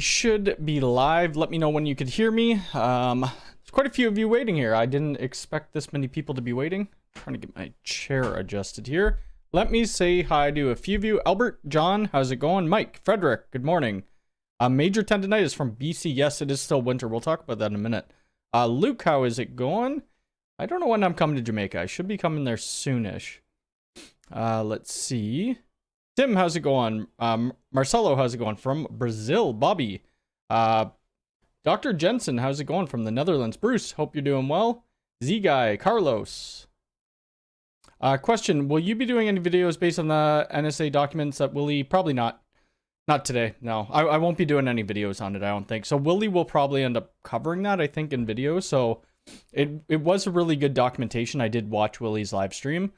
Should be live. Let me know when you could hear me. There's quite a few of you waiting here. I didn't expect this many people to be waiting. I'm trying to get my chair adjusted here. Let me say hi to a few of you. Albert, John, how's it going? Mike, Frederick, good morning. Major tendonitis from BC. Yes, it is still winter. We'll talk about that in a minute. Luke, how is it going? I don't know when I'm coming to Jamaica. I should be coming there soonish. Let's see. Tim, how's it going? Marcelo, how's it going? From Brazil. Bobby. Dr. Jensen, how's it going? From the Netherlands. Bruce, hope you're doing well. Z-Guy. Carlos. Question, will you be doing any videos based on the NSA documents that Willie? Probably not. Not today, no. I won't be doing any videos on it, I don't think. So Willie will probably end up covering that, I think, in video. So it was a really good documentation. I did watch Willie's live stream.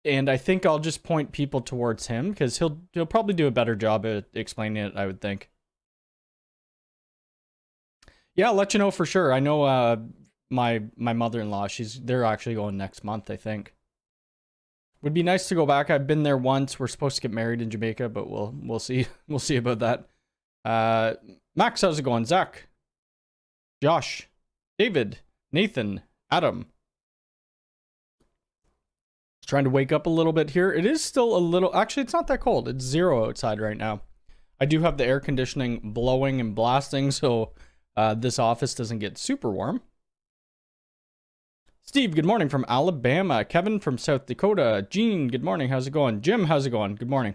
And I think I'll just point people towards him because he'll probably do a better job at explaining it, I would think. Yeah, I'll let you know for sure. I know my mother-in-law, they're actually going next month, I think. Would be nice to go back. I've been there once. We're supposed to get married in Jamaica, but we'll see. We'll see about that. Max, how's it going? Zach, Josh, David, Nathan, Adam. Trying to wake up a little bit here. It is still a little, actually it's not that cold. It's 0 outside right now. I do have the air conditioning blowing and blasting, so this office doesn't get super warm. Steve, good morning from Alabama. Kevin from South Dakota. Gene, good morning. How's it going? Jim, how's it going? Good morning.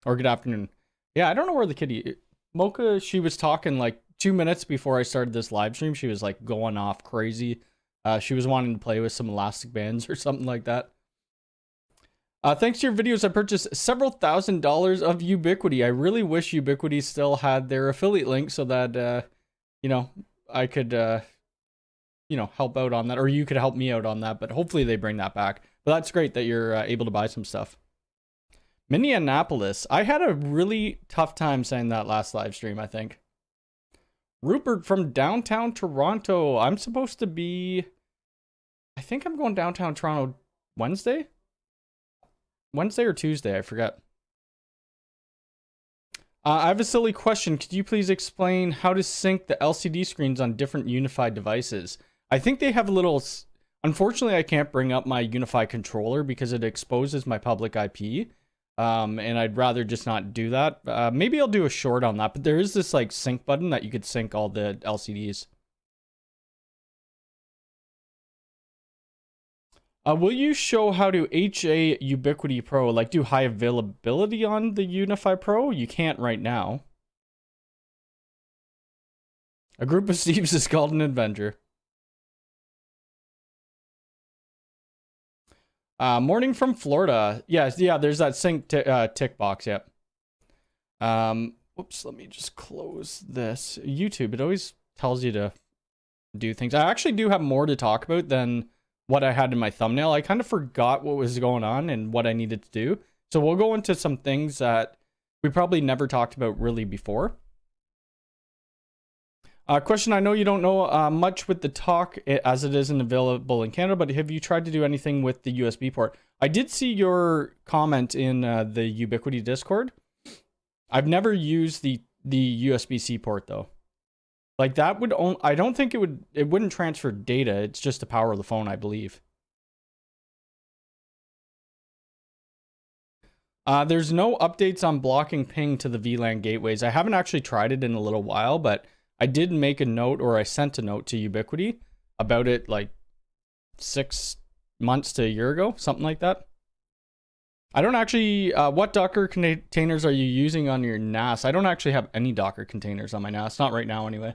Or good afternoon. Yeah, I don't know where the kitty, Mocha, she was talking like 2 minutes before I started this live stream. She was like going off crazy. She was wanting to play with some elastic bands or something like that. Thanks to your videos, I purchased several $1,000s of Ubiquiti. I really wish Ubiquiti still had their affiliate link so that, you know, I could, you know, help out on that, or you could help me out on that, but hopefully they bring that back. But that's great that you're able to buy some stuff. Minneapolis. I had a really tough time saying that last live stream, I think. Rupert from downtown Toronto. I'm supposed to be, I think I'm going downtown Toronto Wednesday or Tuesday, I forget. I have a silly question. Could you please explain how to sync the LCD screens on different UniFi devices? I think they have a little... Unfortunately, I can't bring up my UniFi controller because it exposes my public IP. And I'd rather just not do that. Maybe I'll do a short on that, but there is this like sync button that you could sync all the LCDs. Will you show how to HA Ubiquiti Pro, like do high availability on the UniFi Pro? You can't right now. A group of Steves is called an adventure. Morning from Florida. Yes, yeah, there's that sync tick box, yep. Whoops, let me just close this. YouTube, it always tells you to do things. I actually do have more to talk about than what I had in my thumbnail. I kind of forgot what was going on and what I needed to do. So we'll go into some things that we probably never talked about really before. Question, I know you don't know much with the talk as it isn't available in Canada, but have you tried to do anything with the USB port? I did see your comment in the Ubiquiti Discord. I've never used the USB-C port though. Like that would only, I don't think it wouldn't transfer data. It's just to power the phone, I believe. There's no updates on blocking ping to the VLAN gateways. I haven't actually tried it in a little while, but I did make a note, or I sent a note to Ubiquiti about it like 6 months to a year ago, something like that. I don't actually, what Docker containers are you using on your NAS? I don't actually have any Docker containers on my NAS, not right now anyway.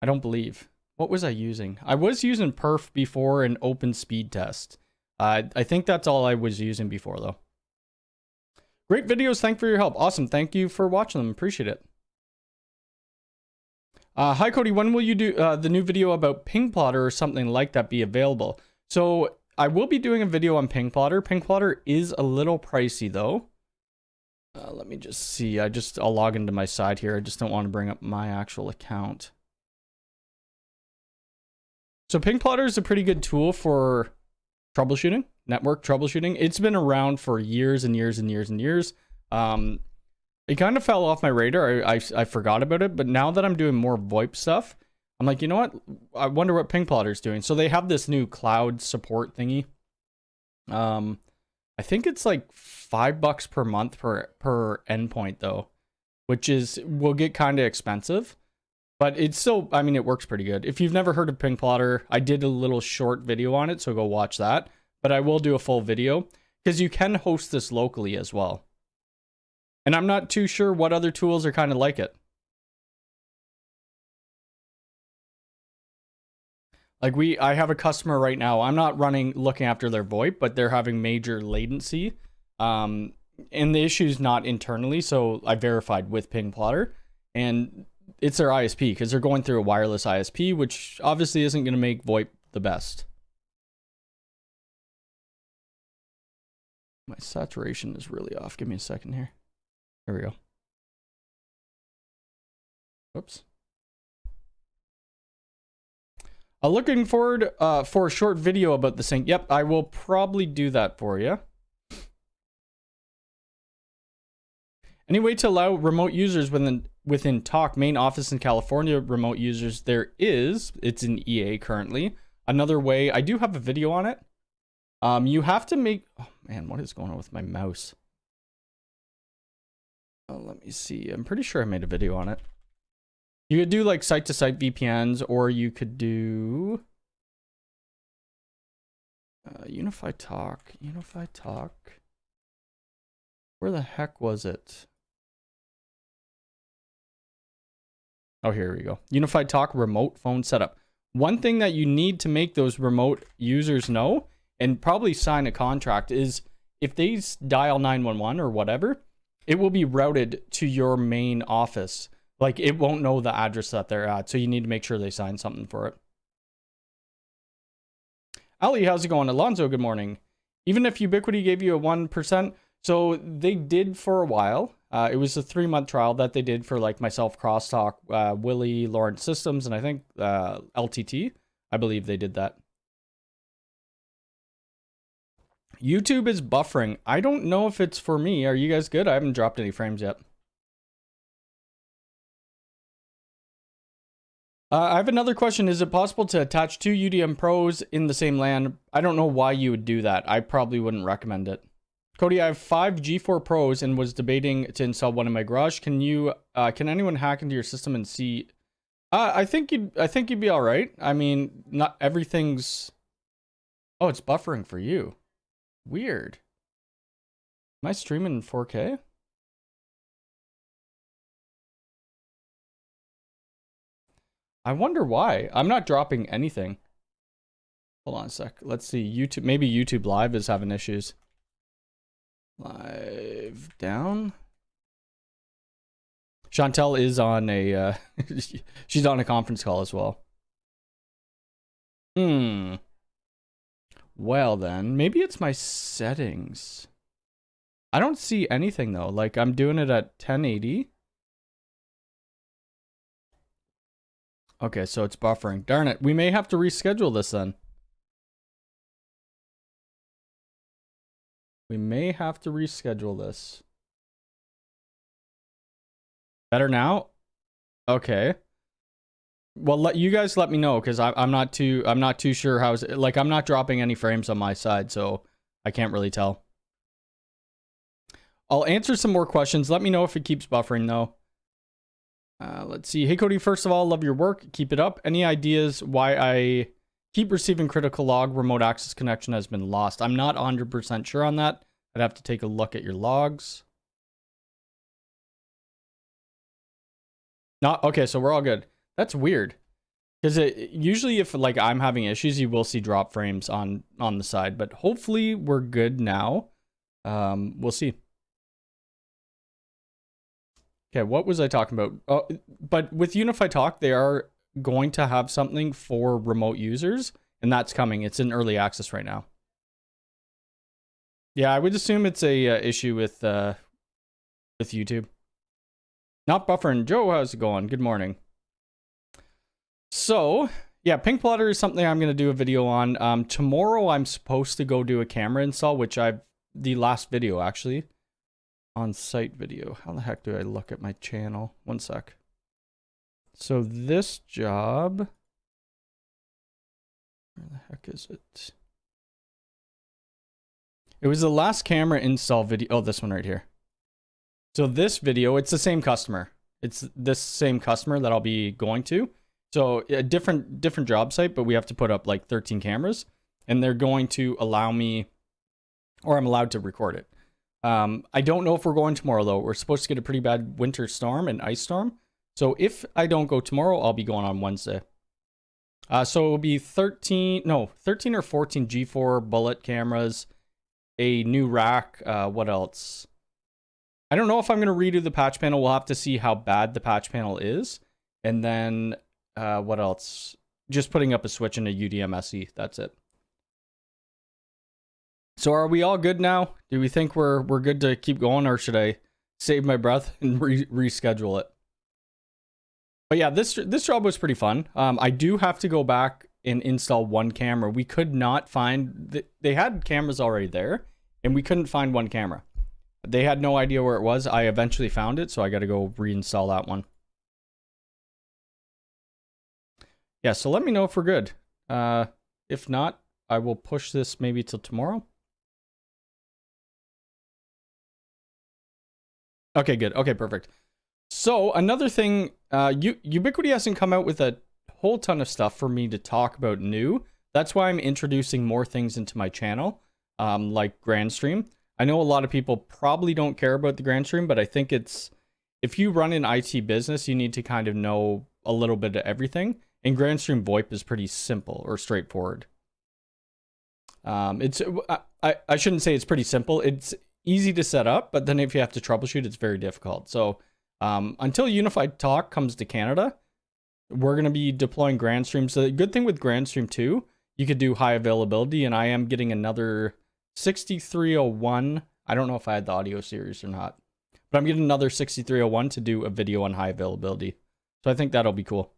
I don't believe. What was I using? I was using perf before an open speed test. I think that's all I was using before though. Great videos, thank you for your help. Awesome, thank you for watching them, appreciate it. Hi Cody, when will you do the new video about Ping Plotter or something like that be available? So I will be doing a video on Ping Plotter. Ping Plotter is a little pricey though. Let me just see. I'll log into my side here. I just don't want to bring up my actual account. So Ping Plotter is a pretty good tool for troubleshooting, network troubleshooting. It's been around for years and years and years and years. It kind of fell off my radar. I forgot about it, but now that I'm doing more VoIP stuff, I'm like, you know what? I wonder what Ping Plotter's doing. So they have this new cloud support thingy. I think it's like $5 per month per endpoint though, which will get kind of expensive, but it's still, I mean, it works pretty good. If you've never heard of Ping Plotter, I did a little short video on it, so go watch that. But I will do a full video because you can host this locally as well. And I'm not too sure what other tools are kind of like it. Like I have a customer right now. I'm not looking after their VoIP, but they're having major latency. And the issue is not internally. So I verified with Ping Plotter, and it's their ISP because they're going through a wireless ISP, which obviously isn't going to make VoIP the best. My saturation is really off. Give me a second here. There we go. Whoops. Looking forward for a short video about the sync. Yep, I will probably do that for you. Any way to allow remote users within Talk main office in California remote users? There is. It's in EA currently. Another way, I do have a video on it. You have to make, oh man, what is going on with my mouse? Let me see. I'm pretty sure I made a video on it. You could do like site-to-site VPNs, or you could do UniFi Talk. UniFi Talk. Where the heck was it? Oh, here we go. UniFi Talk remote phone setup. One thing that you need to make those remote users know and probably sign a contract is if they dial 911 or whatever, it will be routed to your main office. Like, it won't know the address that they're at, so you need to make sure they sign something for it. Ali, how's it going? Alonzo, good morning. Even if Ubiquiti gave you a 1%, so they did for a while. It was a 3-month trial that they did for, like, myself, Crosstalk, Willie, Lawrence Systems, and I think LTT. I believe they did that. YouTube is buffering. I don't know if it's for me. Are you guys good? I haven't dropped any frames yet. I have another question. Is it possible to attach 2 UDM Pros in the same LAN? I don't know why you would do that. I probably wouldn't recommend it. Cody, I have 5 G4 Pros and was debating to install one in my garage. Can anyone hack into your system and see? I think you'd be all right. I mean, not everything's. Oh, it's buffering for you. Weird. Am I streaming in 4K? I wonder why. I'm not dropping anything. Hold on a sec. Let's see. YouTube. Maybe YouTube Live is having issues. Live down. Chantel is on a. She's on a conference call as well. Well then, maybe it's my settings. I don't see anything though. Like, I'm doing it at 1080. Okay, so it's buffering. Darn it. We may have to reschedule this then. We may have to reschedule this. Better now? Okay. Well, you guys let me know, because I'm not too sure how. Like, I'm not dropping any frames on my side, so I can't really tell. I'll answer some more questions. Let me know if it keeps buffering though. Let's see. Hey Cody, first of all, love your work. Keep it up. Any ideas why I keep receiving critical log remote access connection has been lost? I'm not 100% sure on that. I'd have to take a look at your logs. Not okay, so we're all good. That's weird. Because usually if like I'm having issues, you will see drop frames on the side, but hopefully we're good now. We'll see. Okay, what was I talking about? Oh, but with UniFi Talk, they are going to have something for remote users, and that's coming. It's in early access right now. Yeah, I would assume it's a issue with YouTube. Not buffering. Joe, how's it going? Good morning. So, yeah, Ping Plotter is something I'm going to do a video on. Tomorrow, I'm supposed to go do a camera install, which the last video, actually. on-site video. How the heck do I look at my channel? One sec. So this job, where the heck is it? It was the last camera install video. Oh, this one right here. So this video, it's the same customer. It's this same customer that I'll be going to. So a different job site, but we have to put up like 13 cameras, and they're going to allow me, or I'm allowed to record it. I don't know if we're going tomorrow though. We're supposed to get a pretty bad winter storm and ice storm. So if I don't go tomorrow, I'll be going on Wednesday. So it'll be 13 or 14 G4 bullet cameras, a new rack. What else? I don't know if I'm going to redo the patch panel. We'll have to see how bad the patch panel is. And then what else? Just putting up a switch and a UDMSE. That's it. So are we all good now? Do we think we're good to keep going, or should I save my breath and reschedule it? But yeah, this job was pretty fun. I do have to go back and install one camera. We could not find, they had cameras already there, and we couldn't find one camera. They had no idea where it was. I eventually found it, so I got to go reinstall that one. Yeah, so let me know if we're good. If not, I will push this maybe till tomorrow. Okay, good. Okay, perfect. So another thing, Ubiquiti hasn't come out with a whole ton of stuff for me to talk about new. That's why I'm introducing more things into my channel, like Grandstream. I know a lot of people probably don't care about the Grandstream, but I think it's, if you run an IT business, you need to kind of know a little bit of everything. And Grandstream VoIP is pretty simple or straightforward. I shouldn't say it's pretty simple. It's easy to set up, but then if you have to troubleshoot, it's very difficult. So until UniFi Talk comes to Canada, we're going to be deploying Grandstream. So the good thing with Grandstream 2, you could do high availability, and I am getting another 6301. I don't know if I had the audio series or not, but I'm getting another 6301 to do a video on high availability. So I think that'll be cool.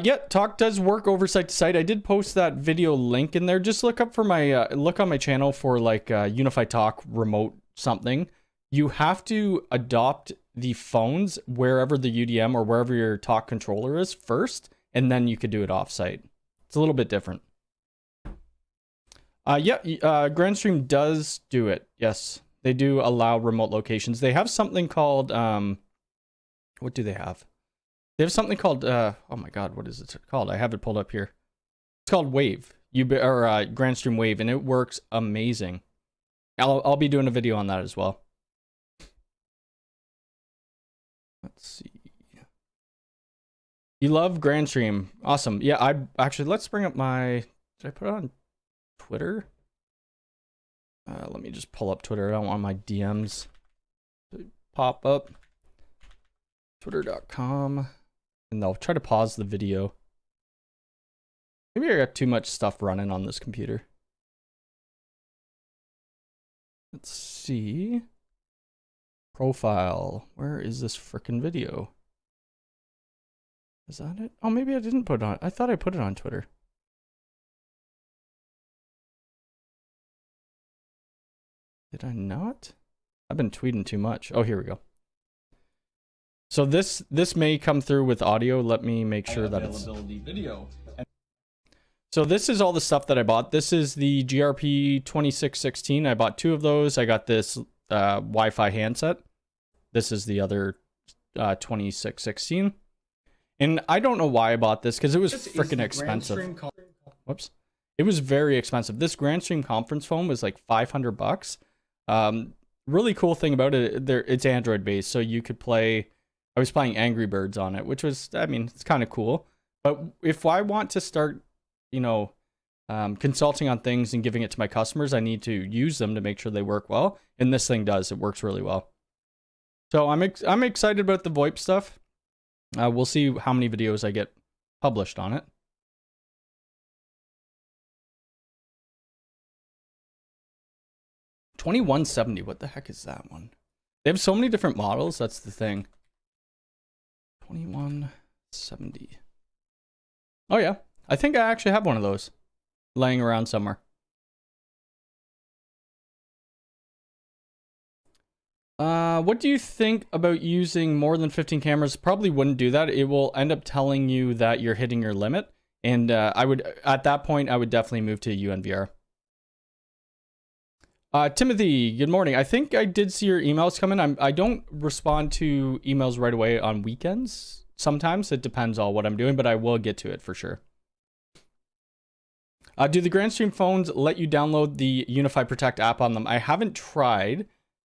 Yeah, Talk does work over site to site. I did post that video link in there. Just look up for my look on my channel for like UniFi Talk remote something. You have to adopt the phones wherever the UDM or wherever your Talk controller is first, and then you could do it offsite. It's a little bit different. Yeah, Grandstream does do it. Yes, they do allow remote locations. They have something called what do they have? They have something called, oh my God, what is it called? I have it pulled up here. It's called Wave, Grandstream Wave, and it works amazing. I'll be doing a video on that as well. Let's see. You love Grandstream. Awesome. Yeah, let's bring up my, did I put it on Twitter? Let me just pull up Twitter. I don't want my DMs to pop up. Twitter.com. And I'll try to pause the video. Maybe I got too much stuff running on this computer. Let's see. Profile. Where is this frickin' video? Is that it? Oh, maybe I didn't put it on. I thought I put it on Twitter. Did I not? I've been tweeting too much. Oh, here we go. So this may come through with audio. Let me make sure that it's video. So this is all the stuff that I bought. This is the GRP 2616. I bought 2 of those. I got this Wi-Fi handset. This is the other 2616. And I don't know why I bought this because it was freaking expensive. Whoops. It was very expensive. This Grandstream conference phone was like $500. Really cool thing about it, it's Android based, so you could play. I was playing Angry Birds on it, which was, I mean, it's kind of cool. But if I want to start, you know, consulting on things and giving it to my customers, I need to use them to make sure they work well. And this thing does. It works really well. So I'm excited about the VoIP stuff. We'll see how many videos I get published on it. $2170. What the heck is that one? They have so many different models. That's the thing. 2170. Oh yeah, I think I actually have one of those laying around somewhere. What do you think about using more than 15 cameras? Probably wouldn't do that. It will end up telling you that you're hitting your limit. And at that point, I would definitely move to UNVR. Timothy, good morning. I think I did see your emails come in. I don't respond to emails right away on weekends. Sometimes it depends on what I'm doing, but I will get to it for sure. Do the Grandstream phones let you download the UniFi Protect app on them? I haven't tried,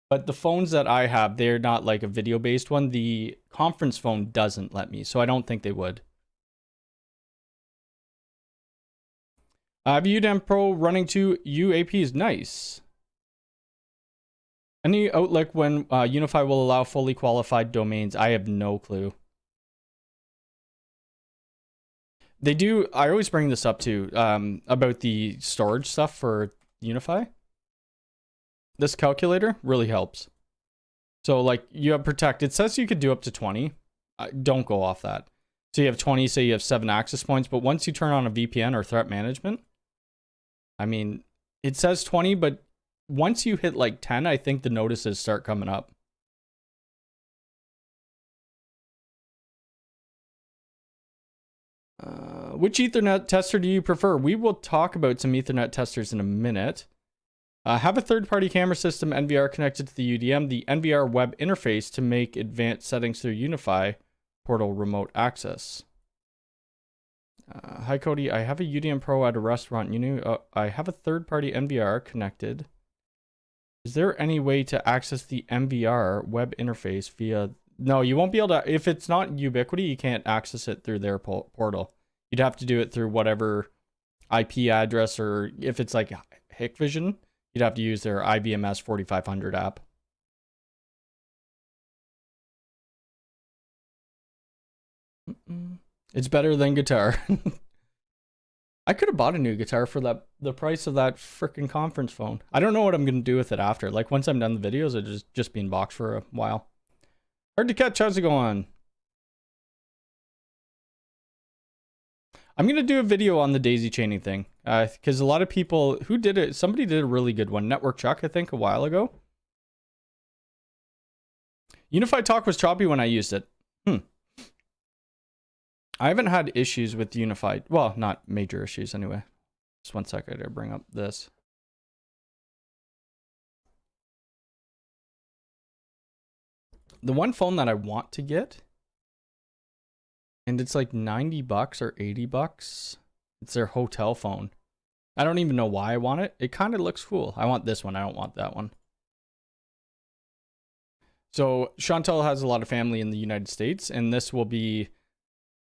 but the phones that I have, they're not like a video-based one. The conference phone doesn't let me, so I don't think they would. VOIP Pro running 2 UAPs, nice. Any outlook when UniFi will allow fully qualified domains? I have no clue. They do. I always bring this up too, about the storage stuff for UniFi. This calculator really helps. So like you have Protect. It says you could do up to 20. Don't go off that. So you have 20, say you have 7 access points, but once you turn on a VPN or threat management, I mean, it says 20, but once you hit like 10, I think the notices start coming up. Which Ethernet tester do you prefer? We will talk about some Ethernet testers in a minute. Have a third-party camera system NVR connected to the UDM, the NVR web interface to make advanced settings through UniFi portal remote access. Hi Cody, I have a UDM Pro at a restaurant. I have a third-party NVR connected. Is there any way to access the NVR web interface via... No, you won't be able to... If it's not Ubiquiti, you can't access it through their portal. You'd have to do it through whatever IP address, or if it's like Hikvision, you'd have to use their VOIP.MS 4500 app. It's better than guitar. I could have bought a new guitar for the price of that freaking conference phone. I don't know what I'm going to do with it after. Like once I'm done the videos, it'll just be in box for a while. Hard to catch. How's it going? I'm going to do a video on the daisy chaining thing. Because a lot of people who did it, somebody did a really good one. Network Chuck, I think, a while ago. UniFi Talk was choppy when I used it. I haven't had issues with UniFi. Well, not major issues anyway. Just one second, I gotta bring up this. The one phone that I want to get, and it's like 90 bucks or 80 bucks. It's their hotel phone. I don't even know why I want it. It kind of looks cool. I want this one. I don't want that one. So Chantel has a lot of family in the United States, and this will be,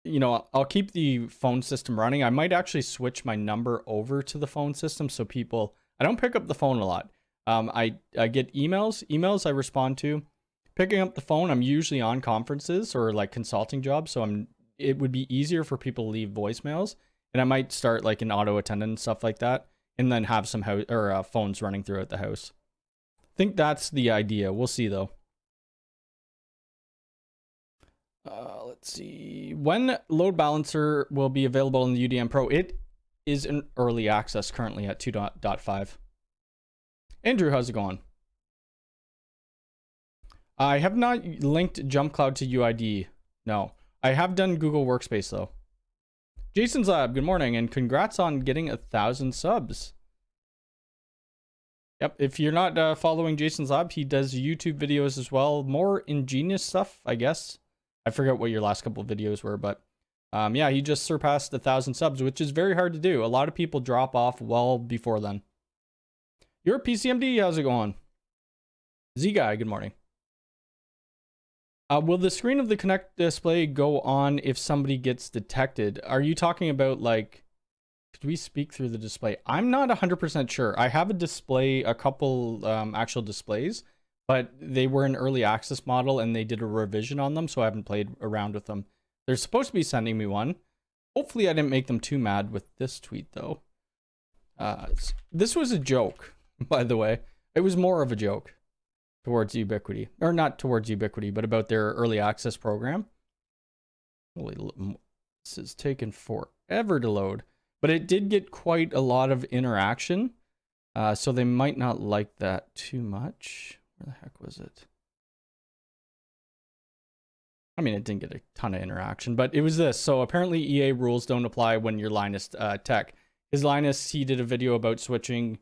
you know, I'll keep the phone system running. I might actually switch my number over to the phone system so people, I don't pick up the phone a lot. I get emails I respond to. Picking up the phone, I'm usually on conferences or like consulting jobs, so it would be easier for people to leave voicemails, and I might start like an auto attendant and stuff like that, and then have some phones running throughout the house. I think that's the idea. We'll see though. Let's see. When load balancer will be available in the UDM Pro? It is in early access currently at 2.5. Andrew, how's it going? I have not linked Jump Cloud to UID. No. I have done Google Workspace though. Jason's Lab, good morning, and congrats on getting 1,000 subs. Yep, if you're not following Jason's Lab, he does YouTube videos as well. More ingenious stuff, I guess. I forget what your last couple of videos were, but yeah, he just surpassed 1,000 subs, which is very hard to do. A lot of people drop off well before then. You're a PCMD, how's it going? Z Guy, good morning. Will the screen of the Connect display go on if somebody gets detected? Are you talking about like, could we speak through the display? I'm not 100% sure. I have a couple actual displays, but they were an early access model and they did a revision on them, so I haven't played around with them. They're supposed to be sending me one. Hopefully I didn't make them too mad with this tweet though. This was a joke, by the way. It was more of a joke towards Ubiquiti, or not towards Ubiquiti, but about their early access program. Holy, this is taking forever to load, but it did get quite a lot of interaction. So they might not like that too much. Where the heck was it? I mean, it didn't get a ton of interaction, but it was this. So apparently EA rules don't apply when you're Linus Tech. His Linus, he did a video about switching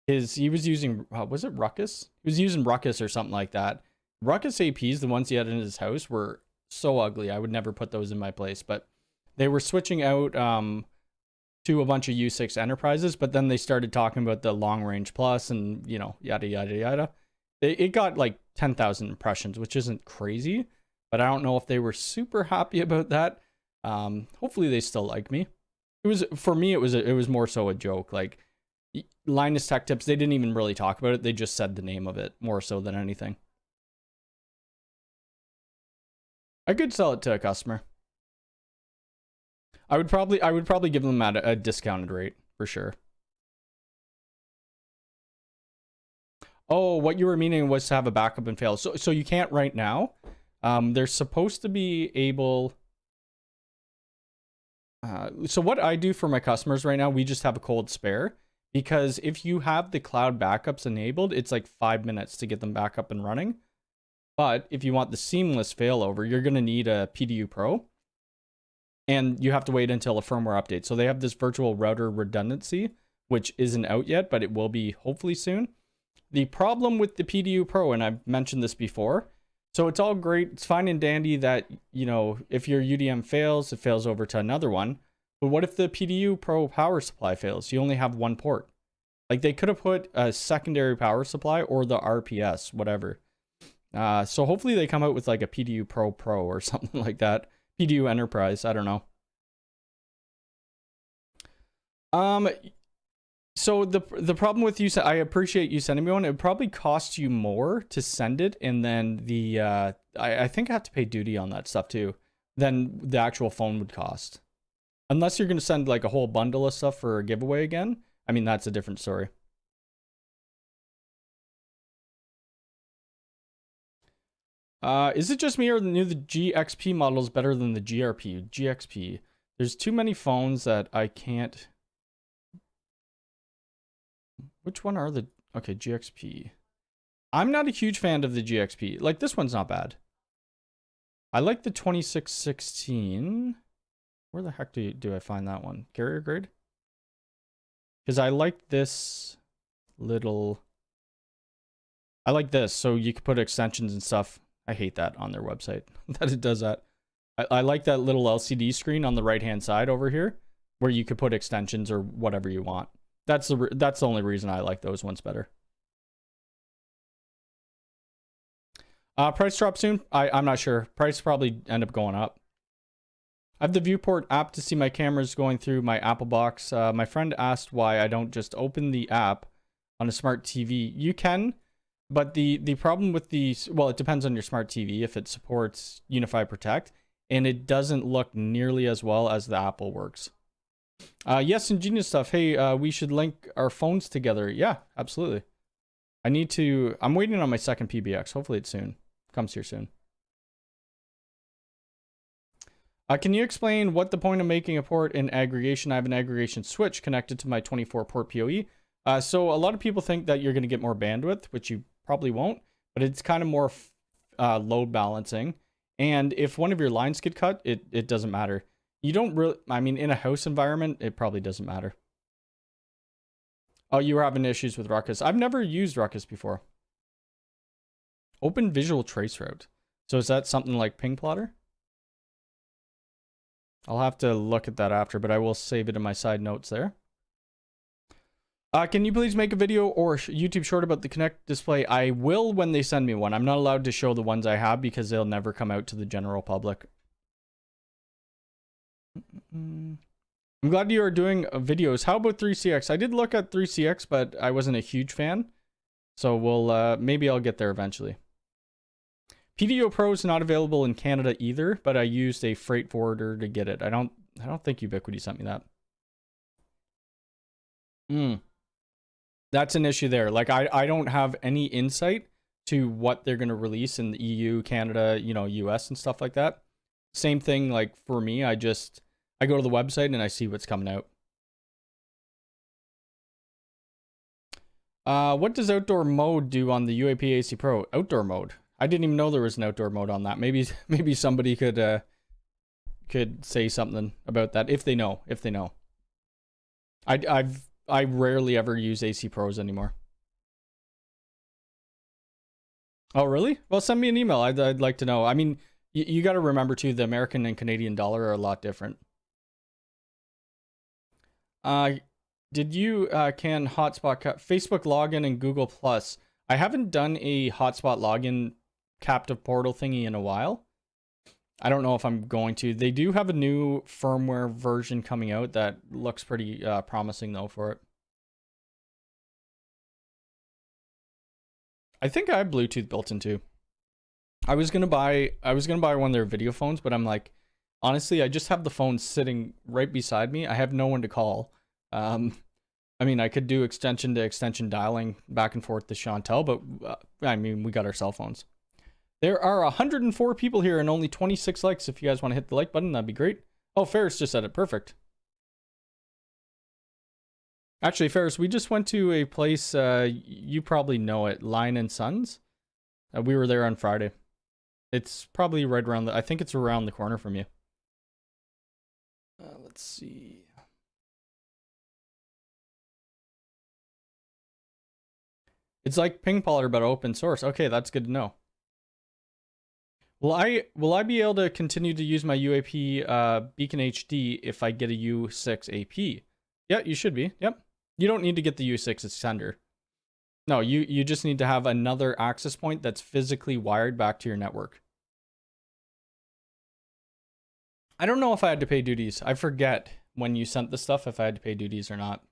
he was using, was it Ruckus? He was using Ruckus or something like that. Ruckus APs, the ones he had in his house, were so ugly. I would never put those in my place, but they were switching out to a bunch of U6 enterprises, but then they started talking about the long range plus and, you know, yada, yada, yada. It got like 10,000 impressions, which isn't crazy, but I don't know if they were super happy about that. Hopefully they still like me. It was, for me, it was more so a joke. Like, Linus Tech Tips, they didn't even really talk about it. They just said the name of it more so than anything. I could sell it to a customer. I would probably give them at a discounted rate for sure. Oh, what you were meaning was to have a backup and fail. So you can't right now. They're supposed to be able. So what I do for my customers right now, we just have a cold spare. Because if you have the cloud backups enabled, it's like 5 minutes to get them back up and running. But if you want the seamless failover, you're going to need a PDU Pro. And you have to wait until a firmware update. So they have this virtual router redundancy, which isn't out yet, but it will be hopefully soon. The problem with the PDU Pro, and I've mentioned this before, so it's all great. It's fine and dandy that, you know, if your UDM fails, it fails over to another one. But what if the PDU Pro power supply fails? You only have one port. Like, they could have put a secondary power supply or the RPS, whatever. So hopefully they come out with like a PDU Pro or something like that. PDU Enterprise, I don't know. So the problem with you, I appreciate you sending me one. It would probably cost you more to send it, and then I think I have to pay duty on that stuff too, than the actual phone would cost. Unless you're going to send like a whole bundle of stuff for a giveaway again. I mean, that's a different story. Is it just me or the GXP model is better than the GRP? GXP. There's too many phones that I can't. Which one are the... Okay, GXP. I'm not a huge fan of the GXP. Like, this one's not bad. I like the 2616. Where the heck do I find that one? Carrier grade? Because I like this little... I like this, so you can put extensions and stuff. I hate that on their website, that it does that. I like that little LCD screen on the right-hand side over here, where you could put extensions or whatever you want. That's the only reason I like those ones better. Price drop soon? I'm not sure. Price probably end up going up. I have the Viewport app to see my cameras going through my Apple box. My friend asked why I don't just open the app on a smart TV. You can, but the problem with well, it depends on your smart TV if it supports UniFi Protect, and it doesn't look nearly as well as the Apple works. Yes, ingenious stuff. Hey, we should link our phones together. Yeah, absolutely. I'm waiting on my second PBX. Hopefully it comes here soon. Can you explain what the point of making a port in aggregation? I have an aggregation switch connected to my 24 port PoE. So a lot of people think that you're going to get more bandwidth, which you probably won't, but it's kind of more load balancing. And if one of your lines get cut, it doesn't matter. You don't really, I mean, in a house environment, it probably doesn't matter. Oh, you were having issues with Ruckus. I've never used Ruckus before. Open visual traceroute. So is that something like ping plotter? I'll have to look at that after, but I will save it in my side notes there. Can you please make a video or YouTube short about the Connect display? I will when they send me one. I'm not allowed to show the ones I have because they'll never come out to the general public. I'm glad you are doing videos. How about 3CX? I did look at 3CX, but I wasn't a huge fan. So we'll maybe I'll get there eventually. PDO Pro is not available in Canada either, but I used a freight forwarder to get it. I don't think Ubiquity sent me that. That's an issue there. Like I don't have any insight to what they're going to release in the EU, Canada, you know, US and stuff like that. Same thing like for me, I go to the website and I see what's coming out. What does outdoor mode do on the UAP AC Pro? Outdoor mode? I didn't even know there was an outdoor mode on that. Maybe somebody could say something about that if they know. I rarely ever use AC Pros anymore. Oh, really? Well, send me an email. I'd like to know. I mean, you got to remember too, the American and Canadian dollar are a lot different. Did you can hotspot Facebook login and Google Plus? I haven't done a hotspot login captive portal thingy in a while. I don't know if I'm going to. They do have a new firmware version coming out that looks pretty promising though for it. I think I have Bluetooth built in too. I was gonna buy one of their video phones, but I'm like, honestly, I just have the phone sitting right beside me. I have no one to call. I mean, I could do extension to extension dialing back and forth to Chantel, but I mean, we got our cell phones. There are 104 people here and only 26 likes. If you guys want to hit the like button, that'd be great. Oh, Ferris just said it. Perfect. Actually, Ferris, we just went to a place, you probably know it, Lion & Sons. We were there on Friday. It's probably right around I think it's around the corner from you. Let's see. It's like Ping Poller, but open source. Okay, that's good to know. Will I be able to continue to use my UAP Beacon HD if I get a U6 AP? Yeah, you should be. Yep. You don't need to get the U6 extender. No, you just need to have another access point that's physically wired back to your network. I don't know if I had to pay duties. I forget when you sent the stuff if I had to pay duties or not.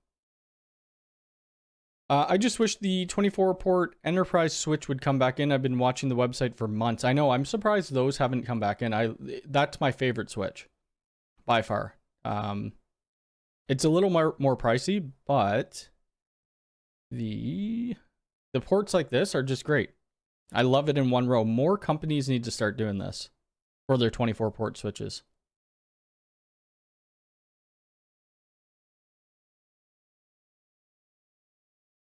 I just wish the 24-port enterprise switch would come back in. I've been watching the website for months. I know, I'm surprised those haven't come back in. That's my favorite switch by far. It's a little more pricey, but the ports like this are just great. I love it in one row. More companies need to start doing this for their 24-port switches.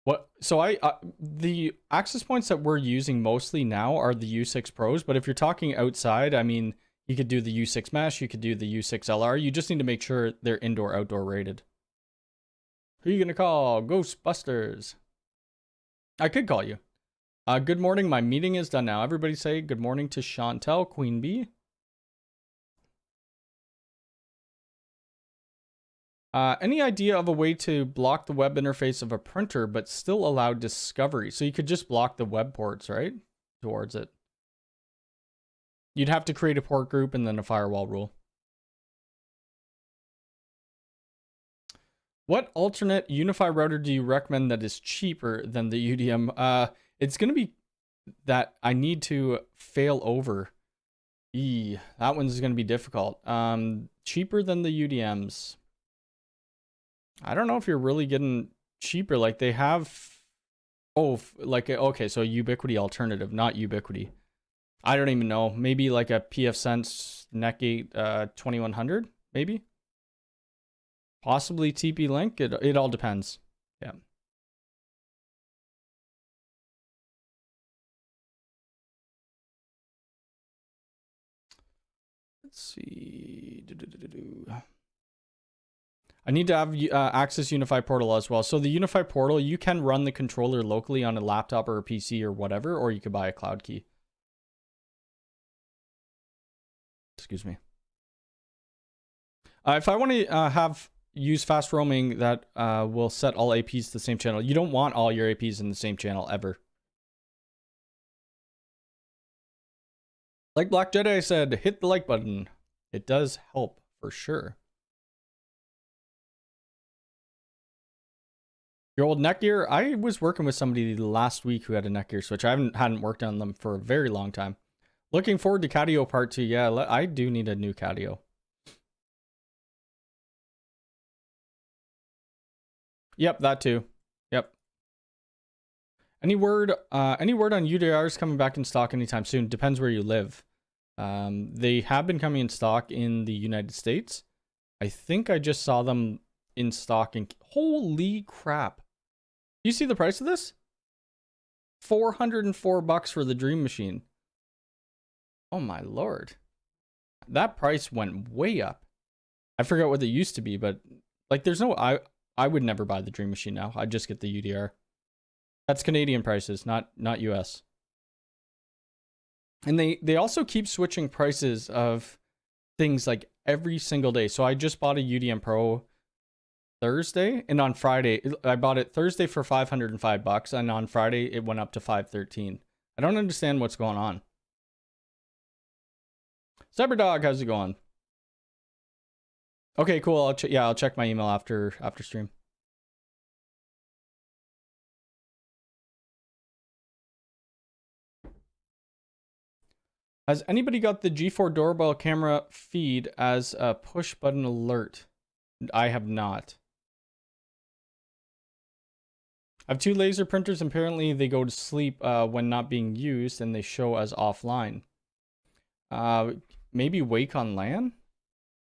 What? So the access points that we're using mostly now are the U6 Pros, but if you're talking outside, I mean, you could do the U6 Mesh, you could do the U6 LR. You just need to make sure they're indoor-outdoor rated. Who are you gonna call? Ghostbusters. I could call you. Good morning. My meeting is done now. Everybody say good morning to Chantel, Queen Bee. Any idea of a way to block the web interface of a printer but still allow discovery? So you could just block the web ports, right? Towards it. You'd have to create a port group and then a firewall rule. What alternate UniFi router do you recommend that is cheaper than the UDM? It's going to be that I need to failover. That one's going to be difficult. Cheaper than the UDMs. I don't know if you're really getting cheaper. Like they have, okay, so Ubiquiti alternative, not Ubiquiti. I don't even know. Maybe like a pfSense NEC 8 2100, maybe. Possibly TP-Link. It all depends. Yeah. Let's see. I need to have access UniFi Portal as well. So the UniFi Portal, you can run the controller locally on a laptop or a PC or whatever, or you could buy a cloud key. Excuse me. If I want to use fast roaming, that will set all APs to the same channel. You don't want all your APs in the same channel ever. Like Black Jedi said, hit the like button. It does help for sure. Your old Netgear, I was working with somebody last week who had a Netgear switch. I hadn't worked on them for a very long time. Looking forward to Cadio Part 2. Yeah, I do need a new Cadio. Yep, that too. Yep. Any word on UDRs coming back in stock anytime soon? Depends where you live. They have been coming in stock in the United States. I think I just saw them in stock in... Holy crap. Do you see the price of this? $404 for the Dream Machine. Oh my lord. That price went way up. I forgot what it used to be, but like there's no, I would never buy the Dream Machine now. I'd just get the UDR. That's Canadian prices, not US. And they also keep switching prices of things like every single day. So I just bought a UDM Pro Thursday, and on Friday I bought it Thursday for $505, and on Friday it went up to $513. I don't understand what's going on. Cyberdog, how's it going? Okay, cool. I'll check my email after stream. Has anybody got the G4 doorbell camera feed as a push button alert? I have not. I have 2 laser printers, and apparently they go to sleep when not being used, and they show as offline. Maybe Wake on LAN?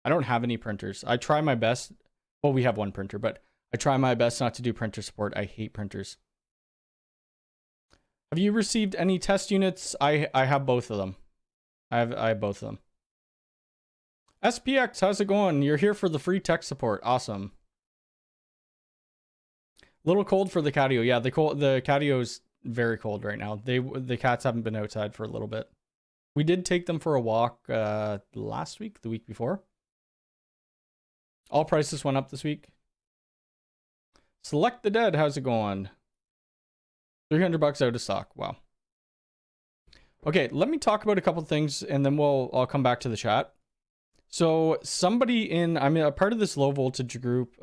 I don't have any printers. I try my best. Well, we have one printer, but I try my best not to do printer support. I hate printers. Have you received any test units? I have both of them. I have both of them. SPX, how's it going? You're here for the free tech support. Awesome. Little cold for the catio. Yeah, the catio's very cold right now. The cats haven't been outside for a little bit. We did take them for a walk last week, the week before. All prices went up this week. Select the Dead, how's it going? $300 out of stock. Wow. Okay, let me talk about a couple things, and then I'll come back to the chat. So somebody I'm a part of this low voltage group.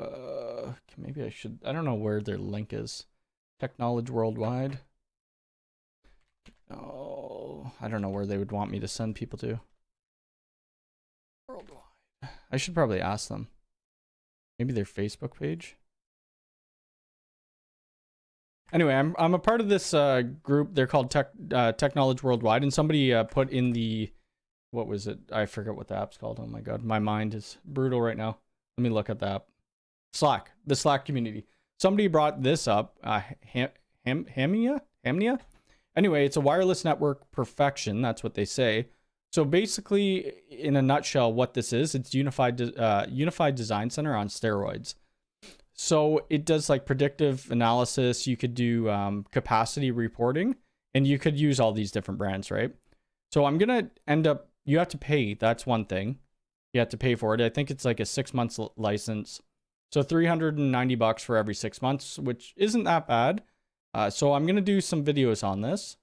Maybe I should. I don't know where their link is. Technology Worldwide. Oh, I don't know where they would want me to send people to. Worldwide. I should probably ask them. Maybe their Facebook page. Anyway, I'm a part of this group. They're called Technology Worldwide, and somebody put in the, what was it? I forget what the app's called. Oh my god, my mind is brutal right now. Let me look at the app. Slack, the Slack community. Somebody brought this up. Hamnia. Anyway, it's a wireless network perfection. That's what they say. So basically, in a nutshell, what this is, it's unified design center on steroids. So it does like predictive analysis. You could do capacity reporting, and you could use all these different brands, right? So I'm going to end up, you have to pay. That's one thing. You have to pay for it. I think it's like a 6 months license. So $390 for every 6 months, which isn't that bad. So I'm going to do some videos on this,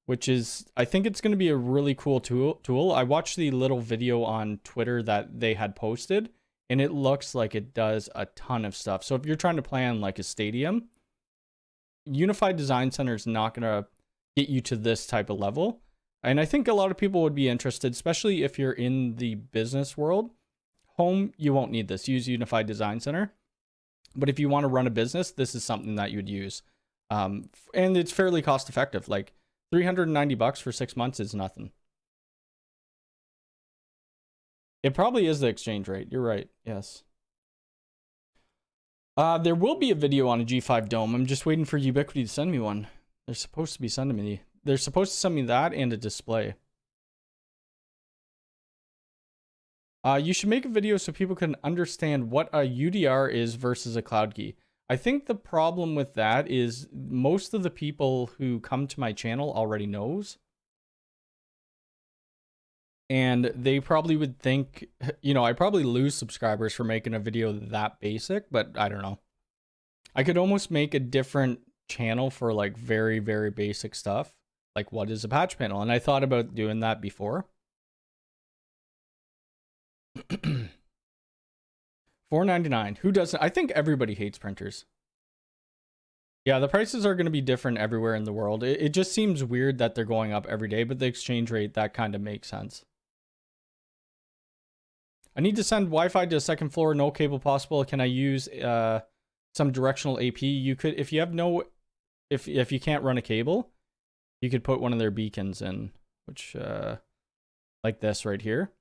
which is, I think it's going to be a really cool tool. I watched the little video on Twitter that they had posted, and it looks like it does a ton of stuff. So if you're trying to plan like a stadium, Unified Design Center is not going to get you to this type of level. And I think a lot of people would be interested, especially if you're in the business world. Home, you won't need this. Use Unified Design Center. But if you want to run a business, this is something that you would use. And it's fairly cost effective. Like $390 for 6 months is nothing. It probably is the exchange rate. You're right. Yes. There will be a video on a G5 Dome. I'm just waiting for Ubiquity to send me one. They're supposed to be sending me. They're supposed to send me that and a display. You should make a video so people can understand what a UDR is versus a cloud key. I think the problem with that is most of the people who come to my channel already knows. And they probably would think, I probably lose subscribers for making a video that basic, but I don't know. I could almost make a different channel for like very, very basic stuff. Like what is a patch panel? And I thought about doing that before. $4.99. Who doesn't? I think everybody hates printers. Yeah, the prices are going to be different everywhere in the world. It just seems weird that they're going up every day, but the exchange rate, that kind of makes sense. I need to send Wi-Fi to a second floor, no cable possible. Can I use some directional AP? You could, if you have if you can't run a cable, you could put one of their beacons in, which like this right here.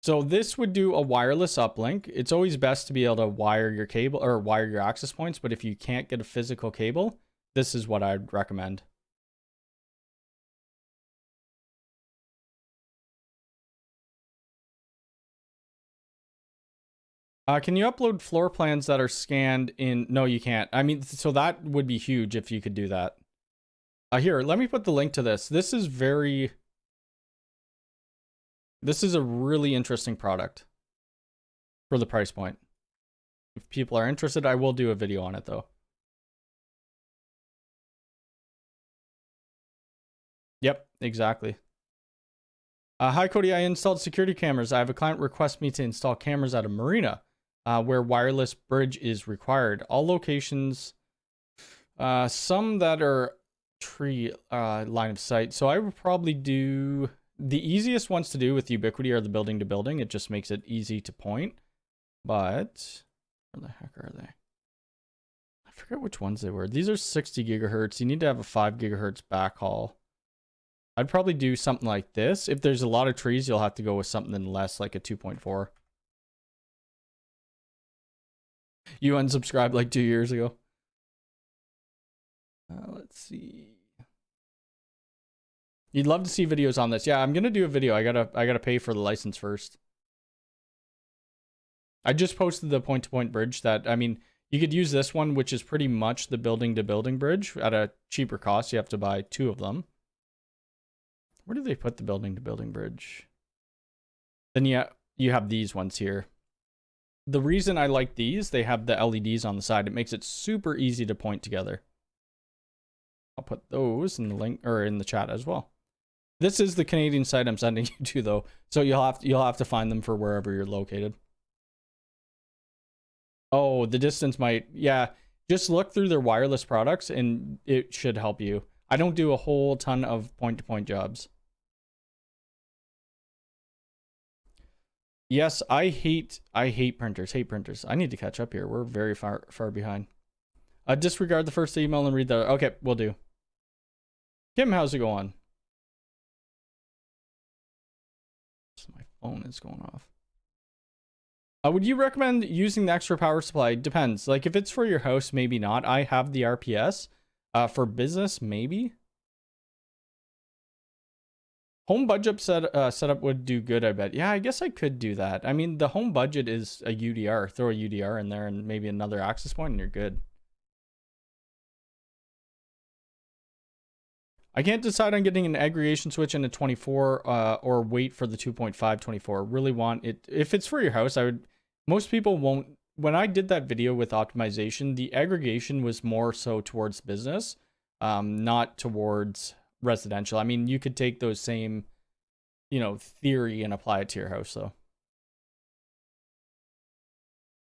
So this would do a wireless uplink. It's always best to be able to wire your cable or wire your access points, but if you can't get a physical cable, this is what I'd recommend. Can you upload floor plans that are scanned in? No, you can't. I mean, so that would be huge if you could do that. Here, let me put the link to this. This is a really interesting product for the price point. If people are interested, I will do a video on it though. Yep, exactly. Hi, Cody. I installed security cameras. I have a client request me to install cameras at a marina where wireless bridge is required. All locations, some that are tree line of sight. So I would probably do the easiest ones to do with Ubiquiti are the building to building. It just makes it easy to point. But where the heck are they? I forget which ones they were. These are 60 gigahertz. You need to have a 5 gigahertz backhaul. I'd probably do something like this. If there's a lot of trees, you'll have to go with something less, like a 2.4. You unsubscribed like 2 years ago. Let's see. You'd love to see videos on this. Yeah, I'm gonna do a video. I gotta pay for the license first. I just posted the point-to-point bridge that, I mean, you could use this one, which is pretty much the building-to-building bridge at a cheaper cost. You have to buy 2 of them. Where do they put the building-to-building bridge? Then yeah, you have these ones here. The reason I like these, they have the LEDs on the side. It makes it super easy to point together. I'll put those in the link or in the chat as well. This is the Canadian site I'm sending you to though, so you'll have to find them for wherever you're located. Oh, the distance might, yeah. Just look through their wireless products and it should help you. I don't do a whole ton of point-to-point jobs. Yes, I hate printers. Hate printers. I need to catch up here. We're very far behind. Disregard the first email and read the. Okay, we'll do. Kim, how's it going? My phone is going off. Would you recommend using the extra power supply? Depends. Like if it's for your house, maybe not. I have the RPS. For business, maybe. Home budget setup would do good, I bet. Yeah, I guess I could do that. I mean, the home budget is a UDR. Throw a UDR in there and maybe another access point and you're good. I can't decide on getting an aggregation switch in a 24 or wait for the 2.5 24. Really want it. If it's for your house, most people won't. When I did that video with optimization, the aggregation was more so towards business, not towards residential. I mean, you could take those same, theory and apply it to your house though.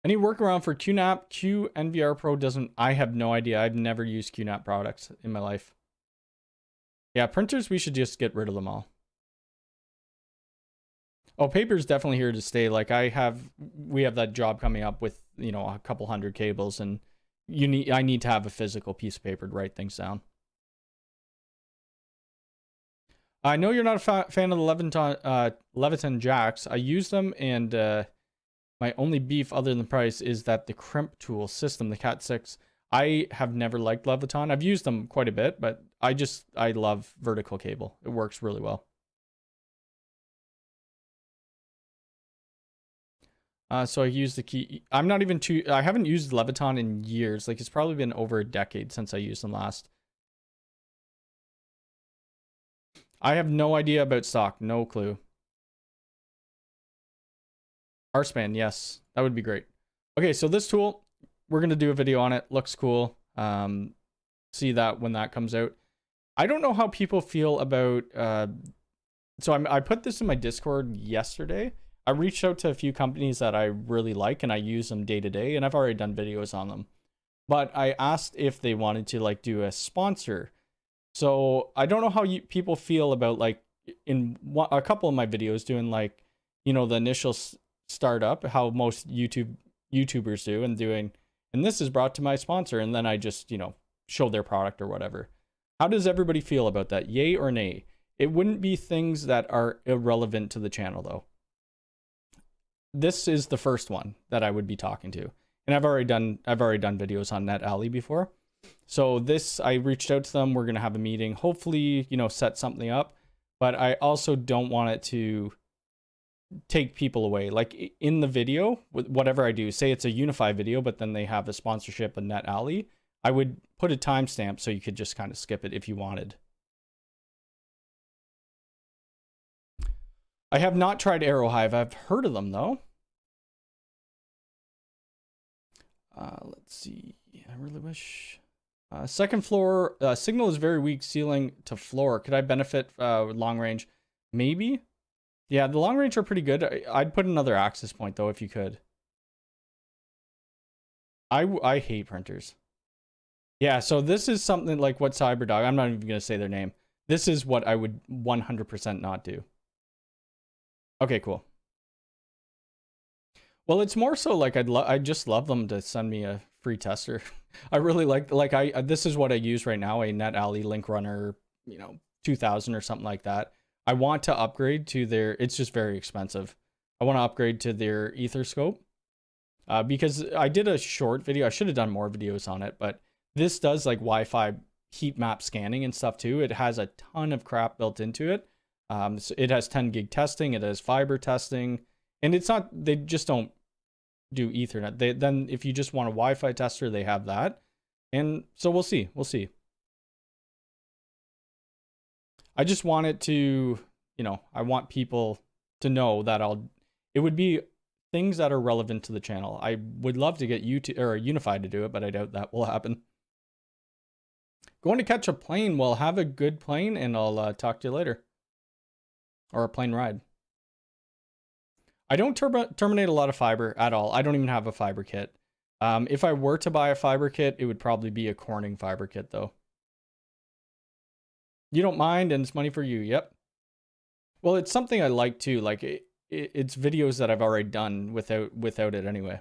Any workaround for QNAP? QNVR Pro doesn't, I have no idea. I've never used QNAP products in my life. Yeah, printers, we should just get rid of them all. Oh, paper's definitely here to stay. Like we have that job coming up with, a couple hundred cables and I need to have a physical piece of paper to write things down. I know you're not a fan of the Leviton jacks. I use them and my only beef other than the price is that the crimp tool system, the Cat 6, I have never liked Leviton. I've used them quite a bit, but I love vertical cable. It works really well. So I use the key. I haven't used Leviton in years. Like it's probably been over a decade since I used them last. I have no idea about stock. No clue. R-span, yes. That would be great. Okay, so this tool, we're going to do a video on it. Looks cool. See that when that comes out. I don't know how people feel about... So I put this in my Discord yesterday. I reached out to a few companies that I really like and I use them day to day, and I've already done videos on them. But I asked if they wanted to do a sponsor. So I don't know how people feel about in a couple of my videos doing the initial startup, how most YouTubers do, and this is brought to my sponsor, and then I just show their product or whatever. How does everybody feel about that? Yay or nay? It wouldn't be things that are irrelevant to the channel though. This is the first one that I would be talking to, and I've already done videos on NetAlley before. So this, I reached out to them. We're gonna have a meeting, hopefully set something up, but I also don't want it to take people away. Like in the video, with whatever I do, say it's a UniFi video, but then they have a sponsorship of NetAlley, I would put a timestamp so you could just kind of skip it if you wanted. I have not tried AeroHive. I've heard of them though. Let's see. I really wish. Second floor, signal is very weak, ceiling to floor. Could I benefit with long range? Maybe. Yeah, the long range are pretty good. I'd put another access point though if you could. I hate printers. Yeah, so this is something like what CyberDog, I'm not even going to say their name. This is what I would 100% not do. Okay, cool. Well, it's more so like I just love them to send me a free tester. I really like this is what I use right now, a NetAlley Link Runner, 2000 or something like that. I want to upgrade to their, it's just very expensive. I want to upgrade to their Etherscope because I did a short video. I should have done more videos on it, but this does like Wi-Fi heat map scanning and stuff too. It has a ton of crap built into it. So it has 10 gig testing. It has fiber testing, and it's not, they just don't do Ethernet. Then if you just want a Wi-Fi tester, they have that. And so we'll see. I just want it to, I want people to know that it would be things that are relevant to the channel. I would love to get UniFi to do it, but I doubt that will happen. Going to catch a plane. Well, have a good plane, and I'll talk to you later. Or a plane ride. I don't terminate a lot of fiber at all. I don't even have a fiber kit. If I were to buy a fiber kit, it would probably be a Corning fiber kit though. You don't mind, and it's money for you. Yep. Well, it's something I like too. Like it's videos that I've already done without it anyway.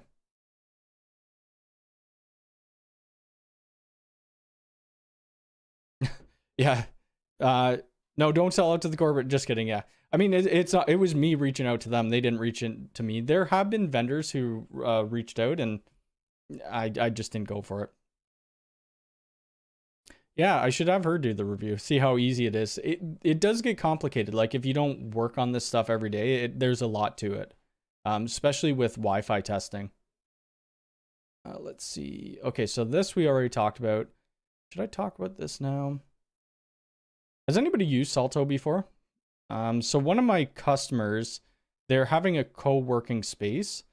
Yeah. No, don't sell out to the corporate. Just kidding. Yeah. I mean, it's not, it was me reaching out to them. They didn't reach in to me. There have been vendors who reached out, and I just didn't go for it. Yeah, I should have her do the review. See how easy it is. It does get complicated. Like if you don't work on this stuff every day, there's a lot to it, especially with Wi-Fi testing. Let's see. Okay, so this we already talked about. Should I talk about this now? Has anybody used Salto before? So one of my customers, they're having a co-working space,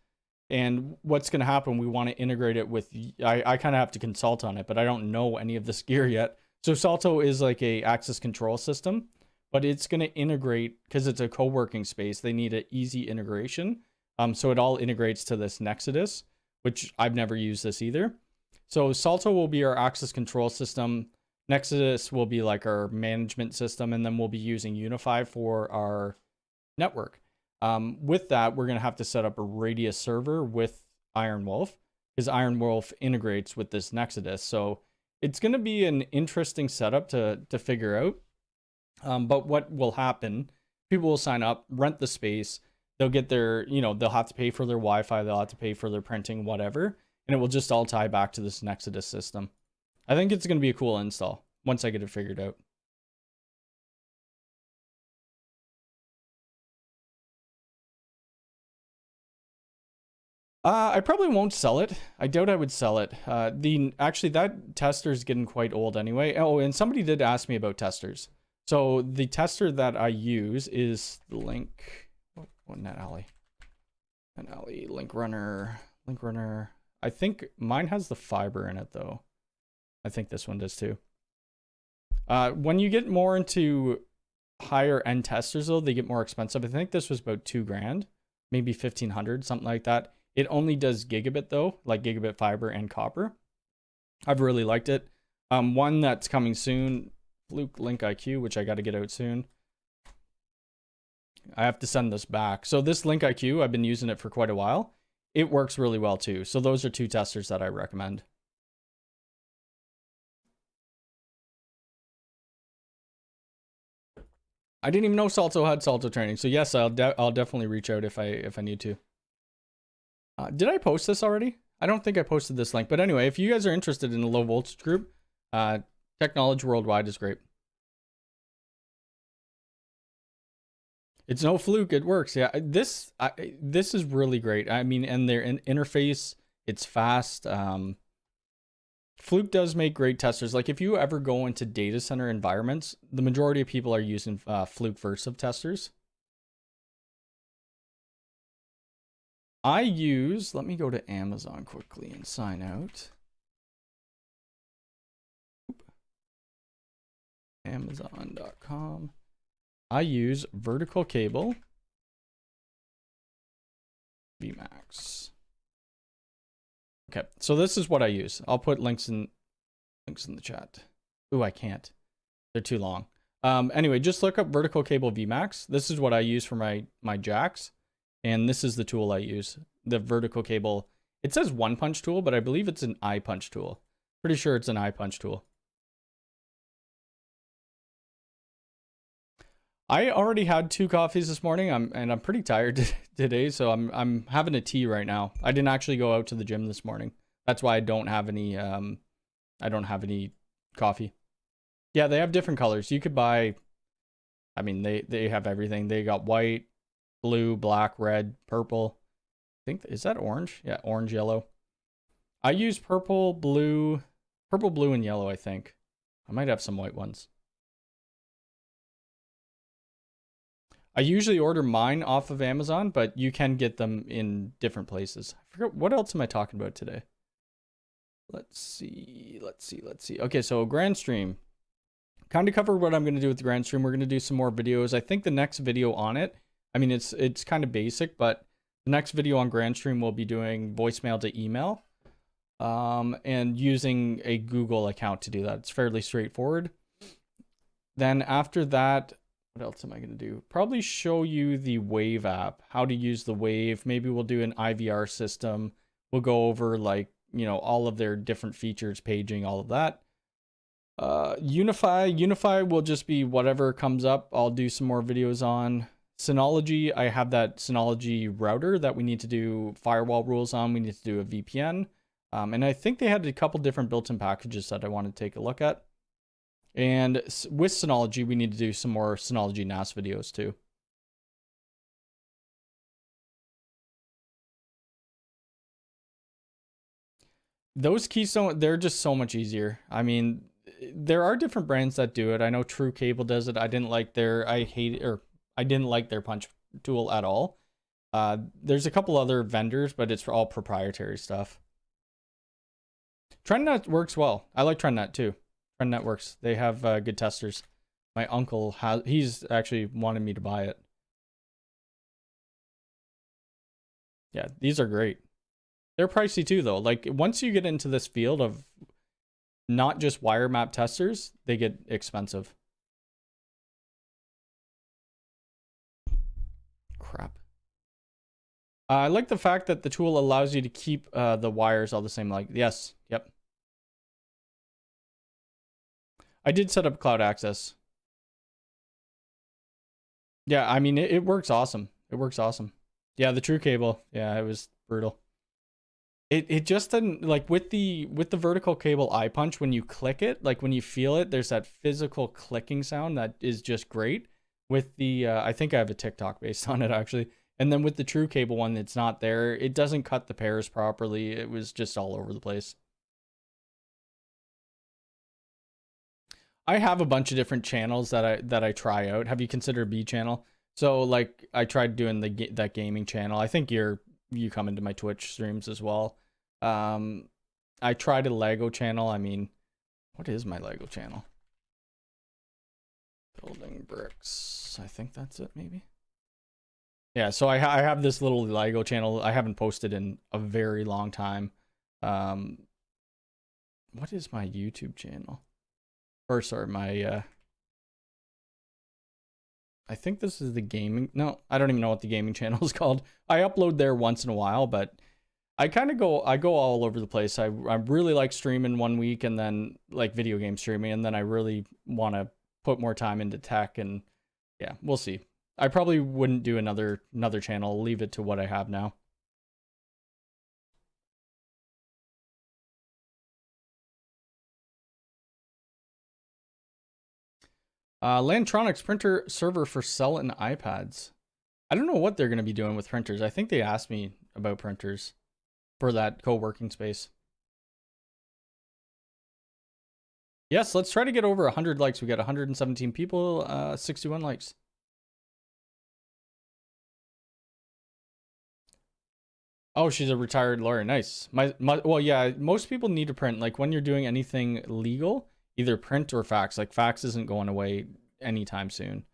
and what's going to happen, we want to integrate it with, I kind of have to consult on it, but I don't know any of this gear yet. So Salto is like a access control system, but it's going to integrate, because it's a co-working space, they need an easy integration. So it all integrates to this Nexus, which I've never used this either. So Salto will be our access control system. Nexus will be like our management system, and then we'll be using UniFi for our network. With that, we're going to have to set up a Radius server with IronWolf, because IronWolf integrates with this Nexus. So it's going to be an interesting setup to figure out. But what will happen, people will sign up, rent the space, they'll get their, they'll have to pay for their Wi-Fi, they'll have to pay for their printing, whatever, and it will just all tie back to this Nexus system. I think it's going to be a cool install once I get it figured out. I probably won't sell it. I doubt I would sell it. Actually, that tester is getting quite old anyway. Oh, and somebody did ask me about testers. So the tester that I use is the Link. What NetAlley? NetAlley Link Runner. I think mine has the fiber in it though. I think this one does too. When you get more into higher end testers though, they get more expensive. I think this was about $2,000, maybe 1,500, something like that. It only does gigabit though, like gigabit fiber and copper. I've really liked it. One that's coming soon, Fluke Link IQ, which I got to get out soon. I have to send this back. So this Link IQ, I've been using it for quite a while. It works really well too. So those are two testers that I recommend. I didn't even know Salto had Salto training. So yes, I'll definitely reach out if I need to. Did I post this already? I don't think I posted this link. But anyway, if you guys are interested in a low voltage group, Technology Worldwide is great. It's no fluke. It works. Yeah, this is really great. I mean, and their interface, it's fast. Fluke does make great testers. Like if you ever go into data center environments, the majority of people are using Fluke Versive testers. Let me go to Amazon quickly and sign out. Amazon.com. I use vertical cable VMAX. Okay, so this is what I use. I'll put links in the chat. Ooh, I can't. They're too long. Anyway, just look up vertical cable VMAX. This is what I use for my jacks. And this is the tool I use, the vertical cable. It says one punch tool, but I believe it's an eye punch tool. Pretty sure it's an eye punch tool. I already had 2 coffees this morning. I'm pretty tired today, so I'm having a tea right now. I didn't actually go out to the gym this morning. That's why I don't have any coffee. Yeah, they have different colors. You could buy, I mean, they have everything. They got white, blue, black, red, purple. I think, is that orange? Yeah, orange, yellow. I use purple, blue, and yellow, I think. I might have some white ones. I usually order mine off of Amazon, but you can get them in different places. I forget, what else am I talking about today? Let's see. Okay, so Grandstream. Kind of covered what I'm going to do with the Grandstream. We're going to do some more videos. I think the next video on it, I mean, it's kind of basic, but the next video on Grandstream will be doing voicemail to email, and using a Google account to do that. It's fairly straightforward. Then after that, what else am I going to do? Probably show you the Wave app, how to use the Wave. Maybe we'll do an IVR system. We'll go over, like, you know, all of their different features, paging, all of that. UniFi will just be whatever comes up. I'll do some more videos on. Synology, I have that Synology router that we need to do firewall rules on. We need to do a VPN. And I think they had a couple different built-in packages that I want to take a look at. And with Synology, we need to do some more Synology NAS videos too. Those Keystone, they're just so much easier. I mean, there are different brands that do it. I know True Cable does it. I didn't like their punch tool at all. There's a couple other vendors, but it's for all proprietary stuff. TrendNet works well. I like TrendNet too. TrendNet works. They have good testers. My uncle he's actually wanted me to buy it. Yeah, these are great. They're pricey too though. Like once you get into this field of not just wire map testers, they get expensive. Crap. I like the fact that the tool allows you to keep the wires all the same. Like, yes, yep. I did set up cloud access. Yeah, I mean, it works awesome. It works awesome. Yeah, the True Cable. Yeah, it was brutal. It just didn't, like, with the vertical cable eye punch, when you click it, like when you feel it, there's that physical clicking sound that is just great. With the I think I have a TikTok based on it actually. And then with the True Cable one, it's not there. It doesn't cut the pairs properly. It was just all over the place. I have a bunch of different channels that I try out. Have you considered B channel? So like I tried doing that gaming channel. I think you come into my Twitch streams as well. I tried a Lego channel. I mean, what is my Lego channel? Building bricks. I think that's it maybe. Yeah, so I have this little Lego channel. I haven't posted in a very long time. What is my YouTube channel? Or sorry, my I think this is the gaming. No, I don't even know what the gaming channel is called. I upload there once in a while, but I go all over the place. I really like streaming one week and then like video game streaming, and then I really want to put more time into tech, and yeah, we'll see. I probably wouldn't do another channel. I'll leave it to what I have now. Lantronix printer server for cell and iPads. I don't know what they're going to be doing with printers. I think they asked me about printers for that co-working space. Yes, let's try to get over 100 likes. We got 117 people, 61 likes. Oh, she's a retired lawyer. Nice. Well, yeah, most people need to print. Like when you're doing anything legal, either print or fax. Like fax isn't going away anytime soon.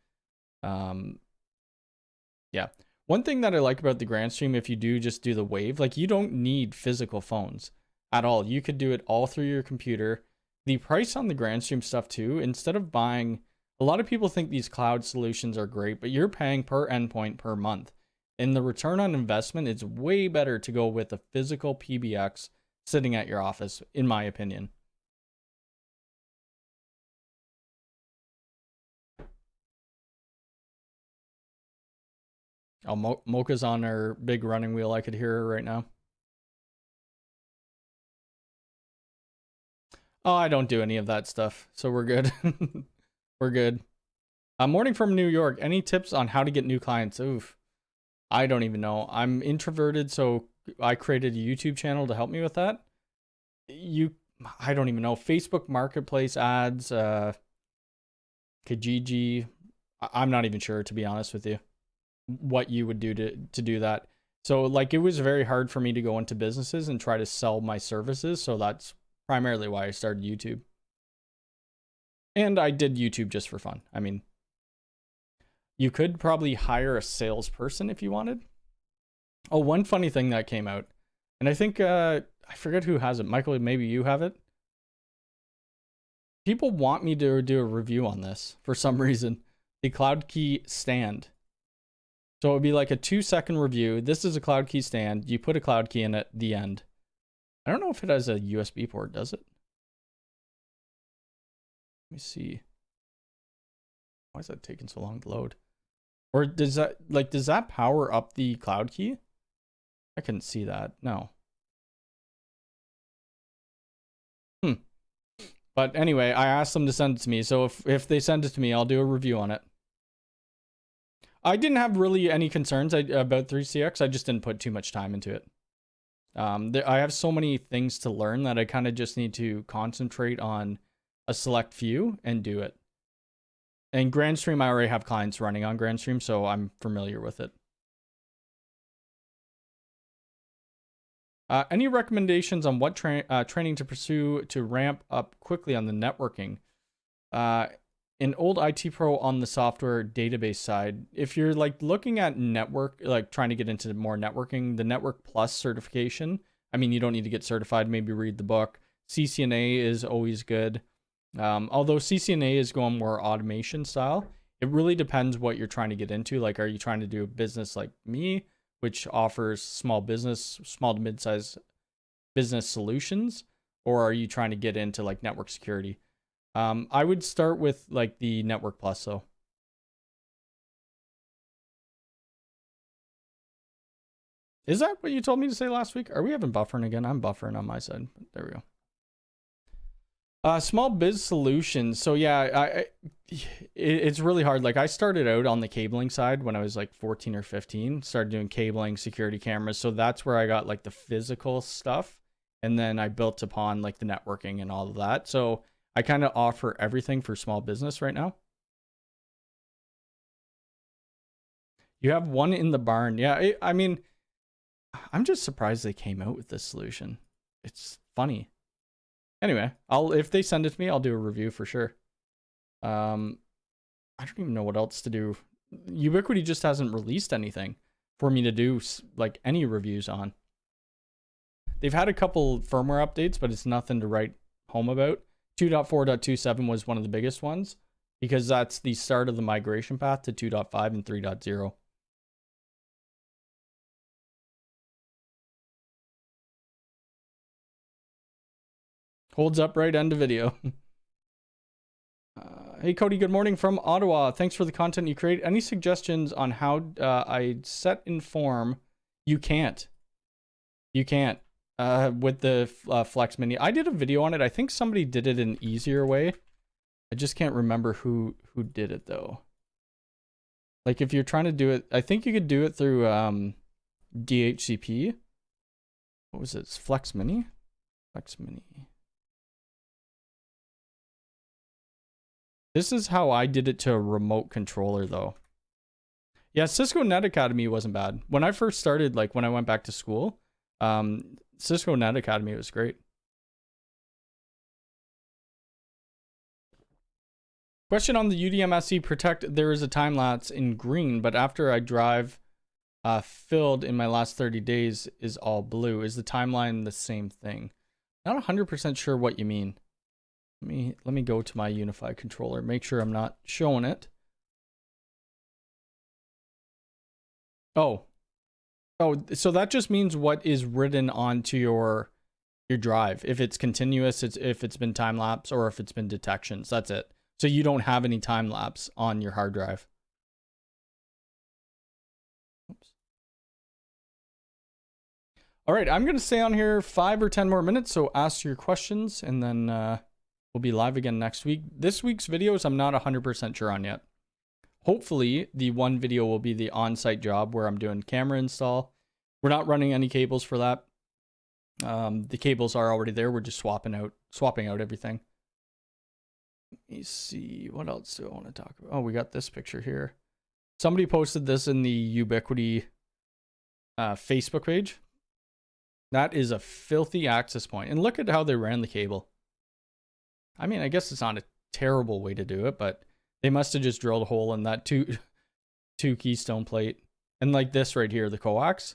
Yeah. One thing that I like about the Grandstream, if you do just do the wave, like you don't need physical phones at all. You could do it all through your computer. The price on the Grandstream stuff too, instead of buying, a lot of people think these cloud solutions are great, but you're paying per endpoint per month. And the return on investment, it's way better to go with a physical PBX sitting at your office, in my opinion. Oh, Mocha's on her big running wheel. I could hear her right now. Oh, I don't do any of that stuff, so we're good. We're good. Morning from New York. Any tips on how to get new clients? Oof. I don't even know. I'm introverted, so I created a YouTube channel to help me with that. I don't even know. Facebook Marketplace ads, Kijiji. I'm not even sure, to be honest with you, what you would do to do that. So like it was very hard for me to go into businesses and try to sell my services. So that's primarily why I started YouTube. And I did YouTube just for fun. I mean, you could probably hire a salesperson if you wanted. Oh, one funny thing that came out, and I think I forget who has it. Michael, maybe you have it. People want me to do a review on this for some reason. The Cloud Key stand. So it would be like a 2-second review. This is a Cloud Key stand. You put a Cloud Key in at the end. I don't know if it has a USB port, does it? Let me see. Why is that taking so long to load? Or does that power up the Cloud Key? I couldn't see that. No. But anyway, I asked them to send it to me. So if they send it to me, I'll do a review on it. I didn't have really any concerns about 3CX. I just didn't put too much time into it. I have so many things to learn that I kind of just need to concentrate on a select few and do it. And Grandstream, I already have clients running on Grandstream, so I'm familiar with it. Any recommendations on what training to pursue to ramp up quickly on the networking? An old IT pro on the software database side. If you're like looking at network, like trying to get into more networking, the Network Plus certification, I mean, you don't need to get certified, maybe read the book. CCNA is always good. Although CCNA is going more automation style, it really depends what you're trying to get into. Like, are you trying to do a business like me, which offers small to mid-size business solutions, or are you trying to get into like network security? I would start with like the Network Plus though. Is that what you told me to say last week? Are we having buffering again? I'm buffering on my side. There we go. Small biz solutions. So yeah, it's really hard. Like I started out on the cabling side when I was like 14 or 15, started doing cabling, security cameras. So that's where I got like the physical stuff. And then I built upon like the networking and all of that. So I kind of offer everything for small business right now. You have one in the barn. Yeah, I mean, I'm just surprised they came out with this solution. It's funny. Anyway, if they send it to me, I'll do a review for sure. I don't even know what else to do. Ubiquiti just hasn't released anything for me to do like any reviews on. They've had a couple firmware updates, but it's nothing to write home about. 2.4.27 was one of the biggest ones because that's the start of the migration path to 2.5 and 3.0. Holds up right end of video. Hey Cody, good morning from Ottawa. Thanks for the content you create. Any suggestions on how I set inform? You can't with the Flex Mini. I did a video on it. I think somebody did it an easier way. I just can't remember who did it though. Like if you're trying to do it, I think you could do it through DHCP. What was it? Flex Mini? Flex Mini. This is how I did it to a remote controller though. Yeah, Cisco Net Academy wasn't bad. When I first started, like when I went back to school, Cisco Net Academy was great. Question on the UniFi Protect. There is a time lapse in green, but after I drive filled in my last 30 days is all blue. Is the timeline the same thing? Not 100% sure what you mean. Let me go to my UniFi controller. Make sure I'm not showing it. Oh, so that just means what is written onto your drive. If it's continuous, if it's been time lapse, or if it's been detections. That's it. So you don't have any time lapse on your hard drive. Oops. All right, I'm gonna stay on here 5 or 10 more minutes. So ask your questions, and then we'll be live again next week. This week's videos, I'm not 100% sure on yet. Hopefully, the one video will be the on-site job where I'm doing camera install. We're not running any cables for that. The cables are already there. We're just swapping out everything. Let me see. What else do I want to talk about? Oh, we got this picture here. Somebody posted this in the Ubiquity Facebook page. That is a filthy access point. And look at how they ran the cable. I mean, I guess it's not a terrible way to do it, but they must have just drilled a hole in that two keystone plate. And like this right here, the coax.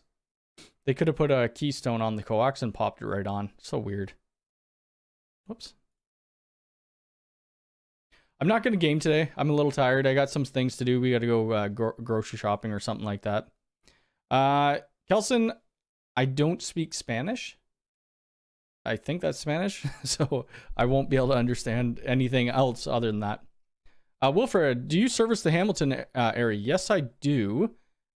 They could have put a keystone on the coax and popped it right on. So weird. Whoops. I'm not going to game today. I'm a little tired. I got some things to do. We got to go grocery shopping or something like that. Kelson, I don't speak Spanish. I think that's Spanish. So I won't be able to understand anything else other than that. Wilfred, do you service the Hamilton area? Yes, I do.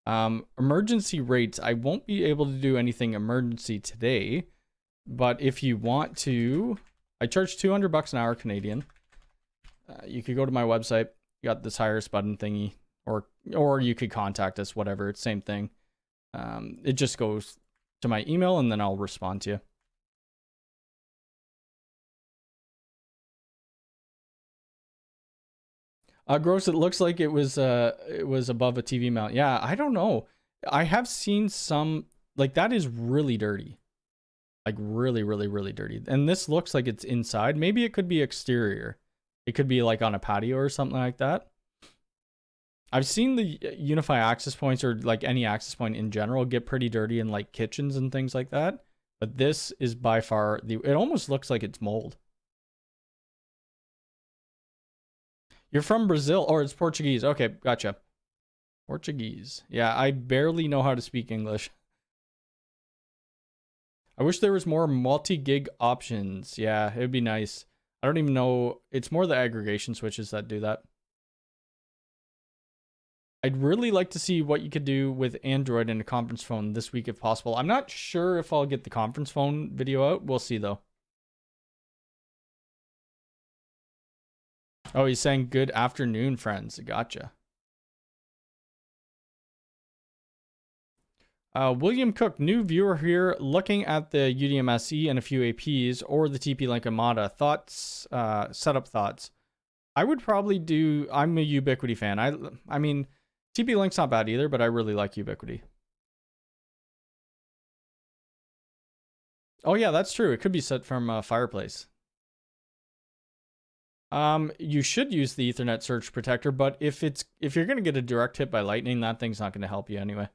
Emergency rates. I won't be able to do anything emergency today. But if you want to, I charge $200 an hour Canadian. You could go to my website. You got this hire us button thingy, or you could contact us, whatever. It's same thing. It just goes to my email and then I'll respond to you. Gross, it looks like it was above a TV mount. Yeah, I don't know. I have seen some, like, that is really dirty. Like really, really, really dirty. And this looks like it's inside. Maybe it could be exterior. It could be like on a patio or something like that. I've seen the UniFi access points, or like any access point in general, get pretty dirty in like kitchens and things like that. But this is by far it almost looks like it's mold. You're from Brazil, or it's Portuguese. Okay, gotcha. Portuguese. Yeah, I barely know how to speak English. I wish there was more multi-gig options. Yeah, it would be nice. I don't even know. It's more the aggregation switches that do that. I'd really like to see what you could do with Android in a conference phone this week if possible. I'm not sure if I'll get the conference phone video out. We'll see though. Oh, he's saying good afternoon, friends. Gotcha. William Cook, new viewer here, looking at the UDMSE and a few APs or the TP-Link Amada. Thoughts, setup thoughts. I would probably do, I'm a Ubiquity fan. I mean, TP-Link's not bad either, but I really like Ubiquity. Oh yeah, that's true. It could be set from Fireplace. You should use the Ethernet Surge Protector, but if you're gonna get a direct hit by lightning, that thing's not gonna help you anyway.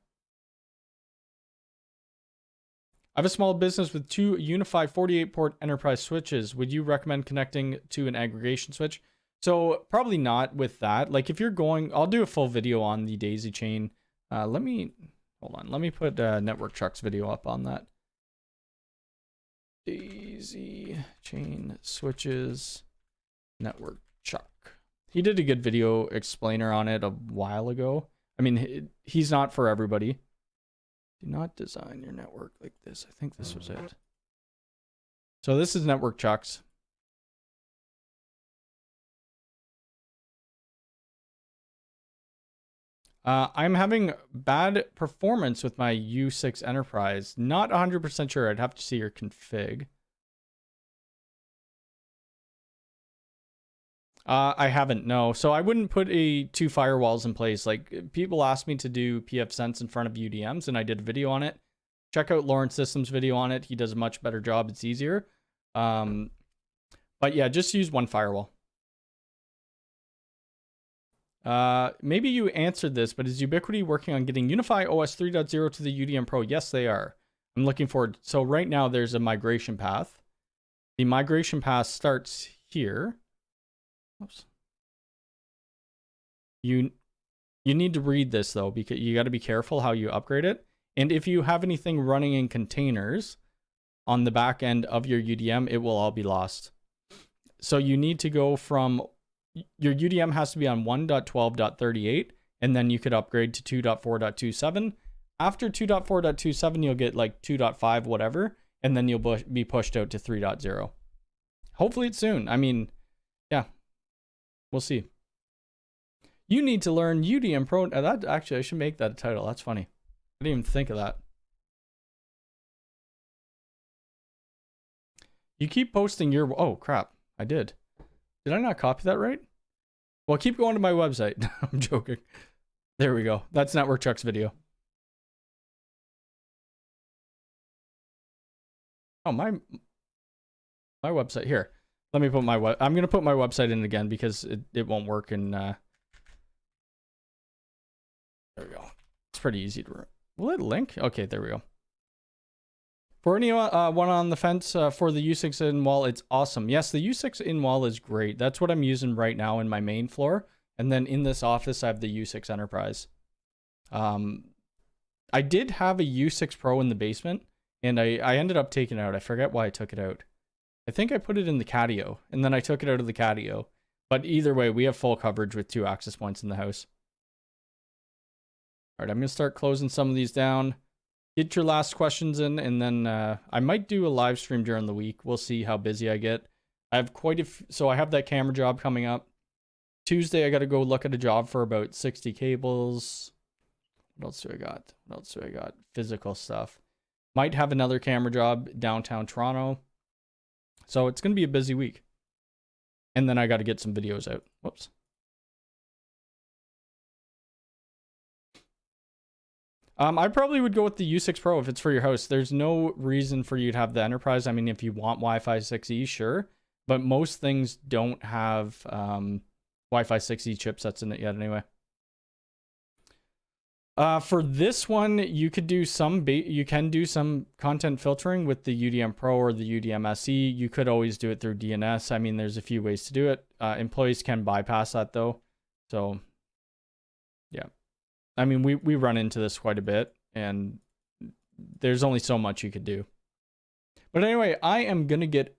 I have a small business with 2 UniFi 48-port enterprise switches. Would you recommend connecting to an aggregation switch? So probably not with that. Like if you're going, I'll do a full video on the daisy chain. Let me put Network Chuck's video up on that. Daisy chain switches, Network Chuck. He did a good video explainer on it a while ago. I mean, he's not for everybody. Do not design your network like this. I think this was it. So this is Network Chuck's. I'm having bad performance with my U6 Enterprise. Not 100% sure. I'd have to see your config. I haven't, no. So I wouldn't put two firewalls in place. Like, people ask me to do pfSense in front of UDMs, and I did a video on it. Check out Lawrence Systems' video on it. He does a much better job. It's easier. But yeah, just use one firewall. Maybe you answered this, but is Ubiquiti working on getting UniFi OS 3.0 to the UDM Pro? Yes, they are. I'm looking forward. So right now there's a migration path. The migration path starts here. Oops. You need to read this though, because you got to be careful how you upgrade it. And if you have anything running in containers on the back end of your UDM, it will all be lost. So you need to go from, your UDM has to be on 1.12.38, and then you could upgrade to 2.4.27. After 2.4.27, you'll get like 2.5 whatever, and then you'll be pushed out to 3.0. Hopefully it's soon. I mean, yeah, we'll see. You need to learn UDM Pro. That actually, I should make that a title. That's funny. I didn't even think of that. You keep posting your... Oh, crap. I did. Did I not copy that right? Well, keep going to my website. I'm joking. There we go. That's Network Chuck's video. Oh, my website. Here. Let me put my... I'm going to put my website in again because it won't work in... There we go. It's pretty easy to... Will it link? Okay, there we go. For anyone on the fence for the U6 in-wall, it's awesome. Yes, the U6 in-wall is great. That's what I'm using right now in my main floor. And then in this office, I have the U6 Enterprise. I did have a U6 Pro in the basement, and I ended up taking it out. I forget why I took it out. I think I put it in the catio, and then I took it out of the catio. But either way, we have full coverage with 2 access points in the house. All right, I'm going to start closing some of these down. Get your last questions in, and then I might do a live stream during the week. We'll see how busy I get. I have quite a so I have that camera job coming up. Tuesday, I got to go look at a job for about 60 cables. What else do I got? What else do I got? Physical stuff. Might have another camera job downtown Toronto. So it's going to be a busy week. And then I got to get some videos out. Whoops. I probably would go with the U6 Pro if it's for your house. There's no reason for you to have the Enterprise. I mean, if you want Wi-Fi 6E, sure. But most things don't have Wi-Fi 6E chipsets in it yet anyway. For this one, you could do you can do some content filtering with the UDM Pro or the UDM SE. You could always do it through DNS. I mean, there's a few ways to do it. Employees can bypass that though. So, yeah. I mean, we run into this quite a bit, and there's only so much you could do. But anyway, I am going to get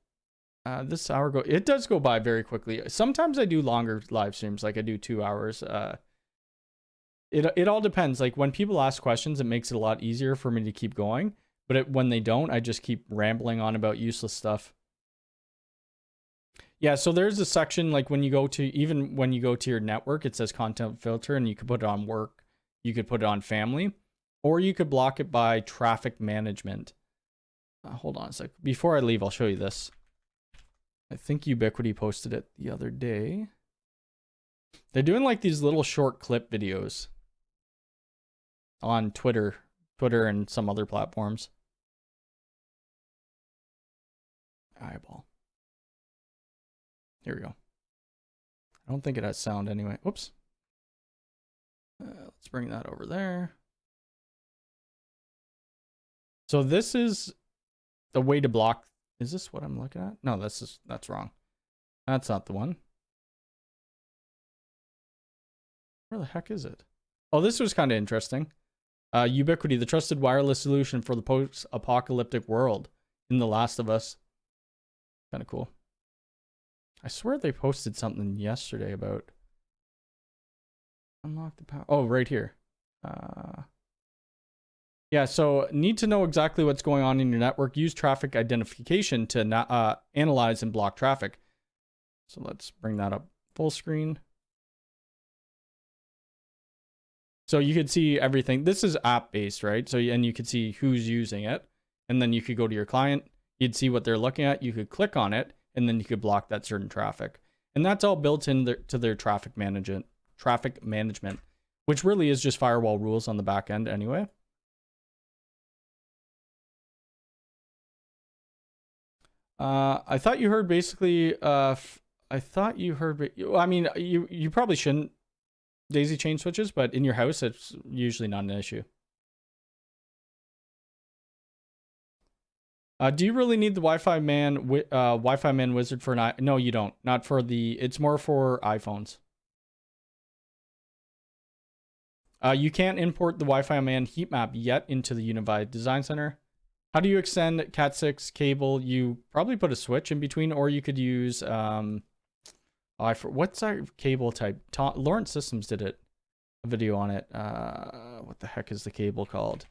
this hour go. It does go by very quickly. Sometimes I do longer live streams, like I do 2 hours. It all depends. Like when people ask questions, it makes it a lot easier for me to keep going. But when they don't, I just keep rambling on about useless stuff. Yeah, so there's a section like when you go to your network, it says content filter, and you can put it on work. You could put it on family, or you could block it by traffic management. Hold on a sec. Before I leave, I'll show you this. I think Ubiquiti posted it the other day. They're doing like these little short clip videos on Twitter and some other platforms. Eyeball. Here we go. I don't think it has sound anyway. Whoops. Let's bring that over there. So this is the way to block. Is this what I'm looking at? No, that's wrong. That's not the one. Where the heck is it? Oh, this was kind of interesting. Ubiquiti, the trusted wireless solution for the post-apocalyptic world in The Last of Us. Kind of cool. I swear they posted something yesterday about unlock the power. Oh, right here. Yeah, so need to know exactly what's going on in your network. Use traffic identification to analyze and block traffic. So let's bring that up full screen. So you could see everything. This is app based, right? So, and you could see who's using it. And then you could go to your client. You'd see what they're looking at. You could click on it, and then you could block that certain traffic. And that's all built into their traffic management, which really is just firewall rules on the back end anyway. I thought you heard basically, I thought you heard, I mean, you probably shouldn't daisy chain switches, but in your house, it's usually not an issue. Do you really need the Wi-Fi man wizard for an no, you don't. Not for the, it's more for iPhones. You can't import the Wi-Fi man heat map yet into the UniFi Design Center. How do you extend Cat6 cable? You probably put a switch in between, or you could use, what's our cable type? Lawrence Systems did it, a video on it. What the heck is the cable called?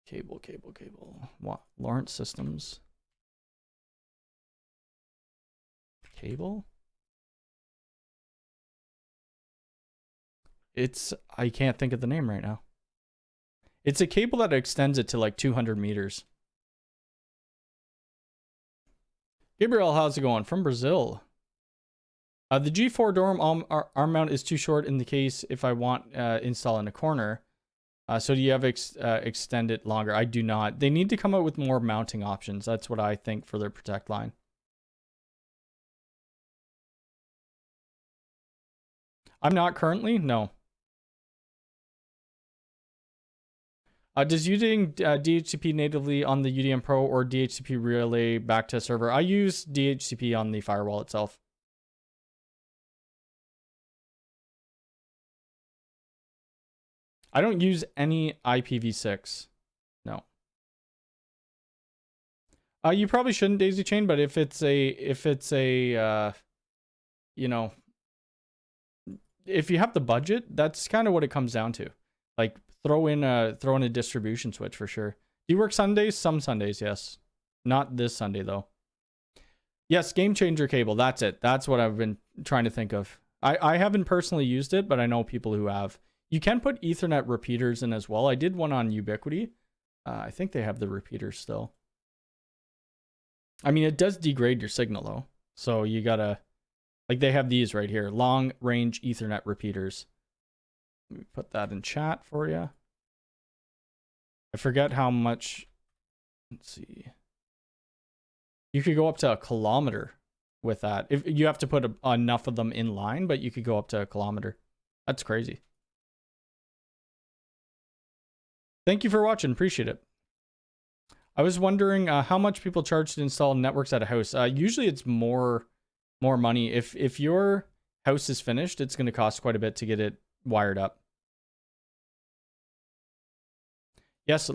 Cable. What? Lawrence Systems. Cable? I can't think of the name right now. It's a cable that extends it to like 200 meters. Gabriel, how's it going? From Brazil. The G4 dorm arm mount is too short in the case if I want install in a corner. So do you have extend it longer? I do not. They need to come out with more mounting options. That's what I think for their Protect line. I'm not currently, no. Does using DHCP natively on the UDM Pro or DHCP relay back to server? I use DHCP on the firewall itself. I don't use any IPv6. No. You probably shouldn't daisy chain, but if it's a you know, if you have the budget, that's kind of what it comes down to. Like throw in a distribution switch for sure. Do you work Sundays? Some Sundays, yes. Not this Sunday though. Yes, game changer cable. That's it. That's what I've been trying to think of. I haven't personally used it, but I know people who have. You can put Ethernet repeaters in as well. I did one on Ubiquity. I think they have the repeaters still. I mean, it does degrade your signal though. So you gotta, like they have these right here, long range Ethernet repeaters. Let me put that in chat for you. I forget how much, let's see. You could go up to 1 kilometer with that. If you have to put enough of them in line, but you could go up to 1 kilometer. That's crazy. Thank you for watching. Appreciate it. I was wondering how much people charge to install networks at a house. Usually it's more money. If your house is finished, it's going to cost quite a bit to get it wired up. Yes,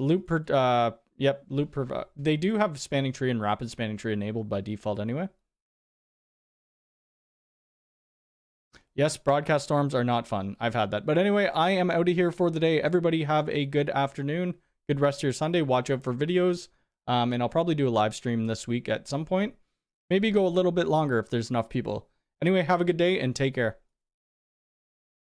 they do have spanning tree and rapid spanning tree enabled by default anyway. Yes, broadcast storms are not fun. I've had that. But anyway, I am out of here for the day. Everybody have a good afternoon. Good rest of your Sunday. Watch out for videos. And I'll probably do a live stream this week at some point. Maybe go a little bit longer if there's enough people. Anyway, have a good day and take care.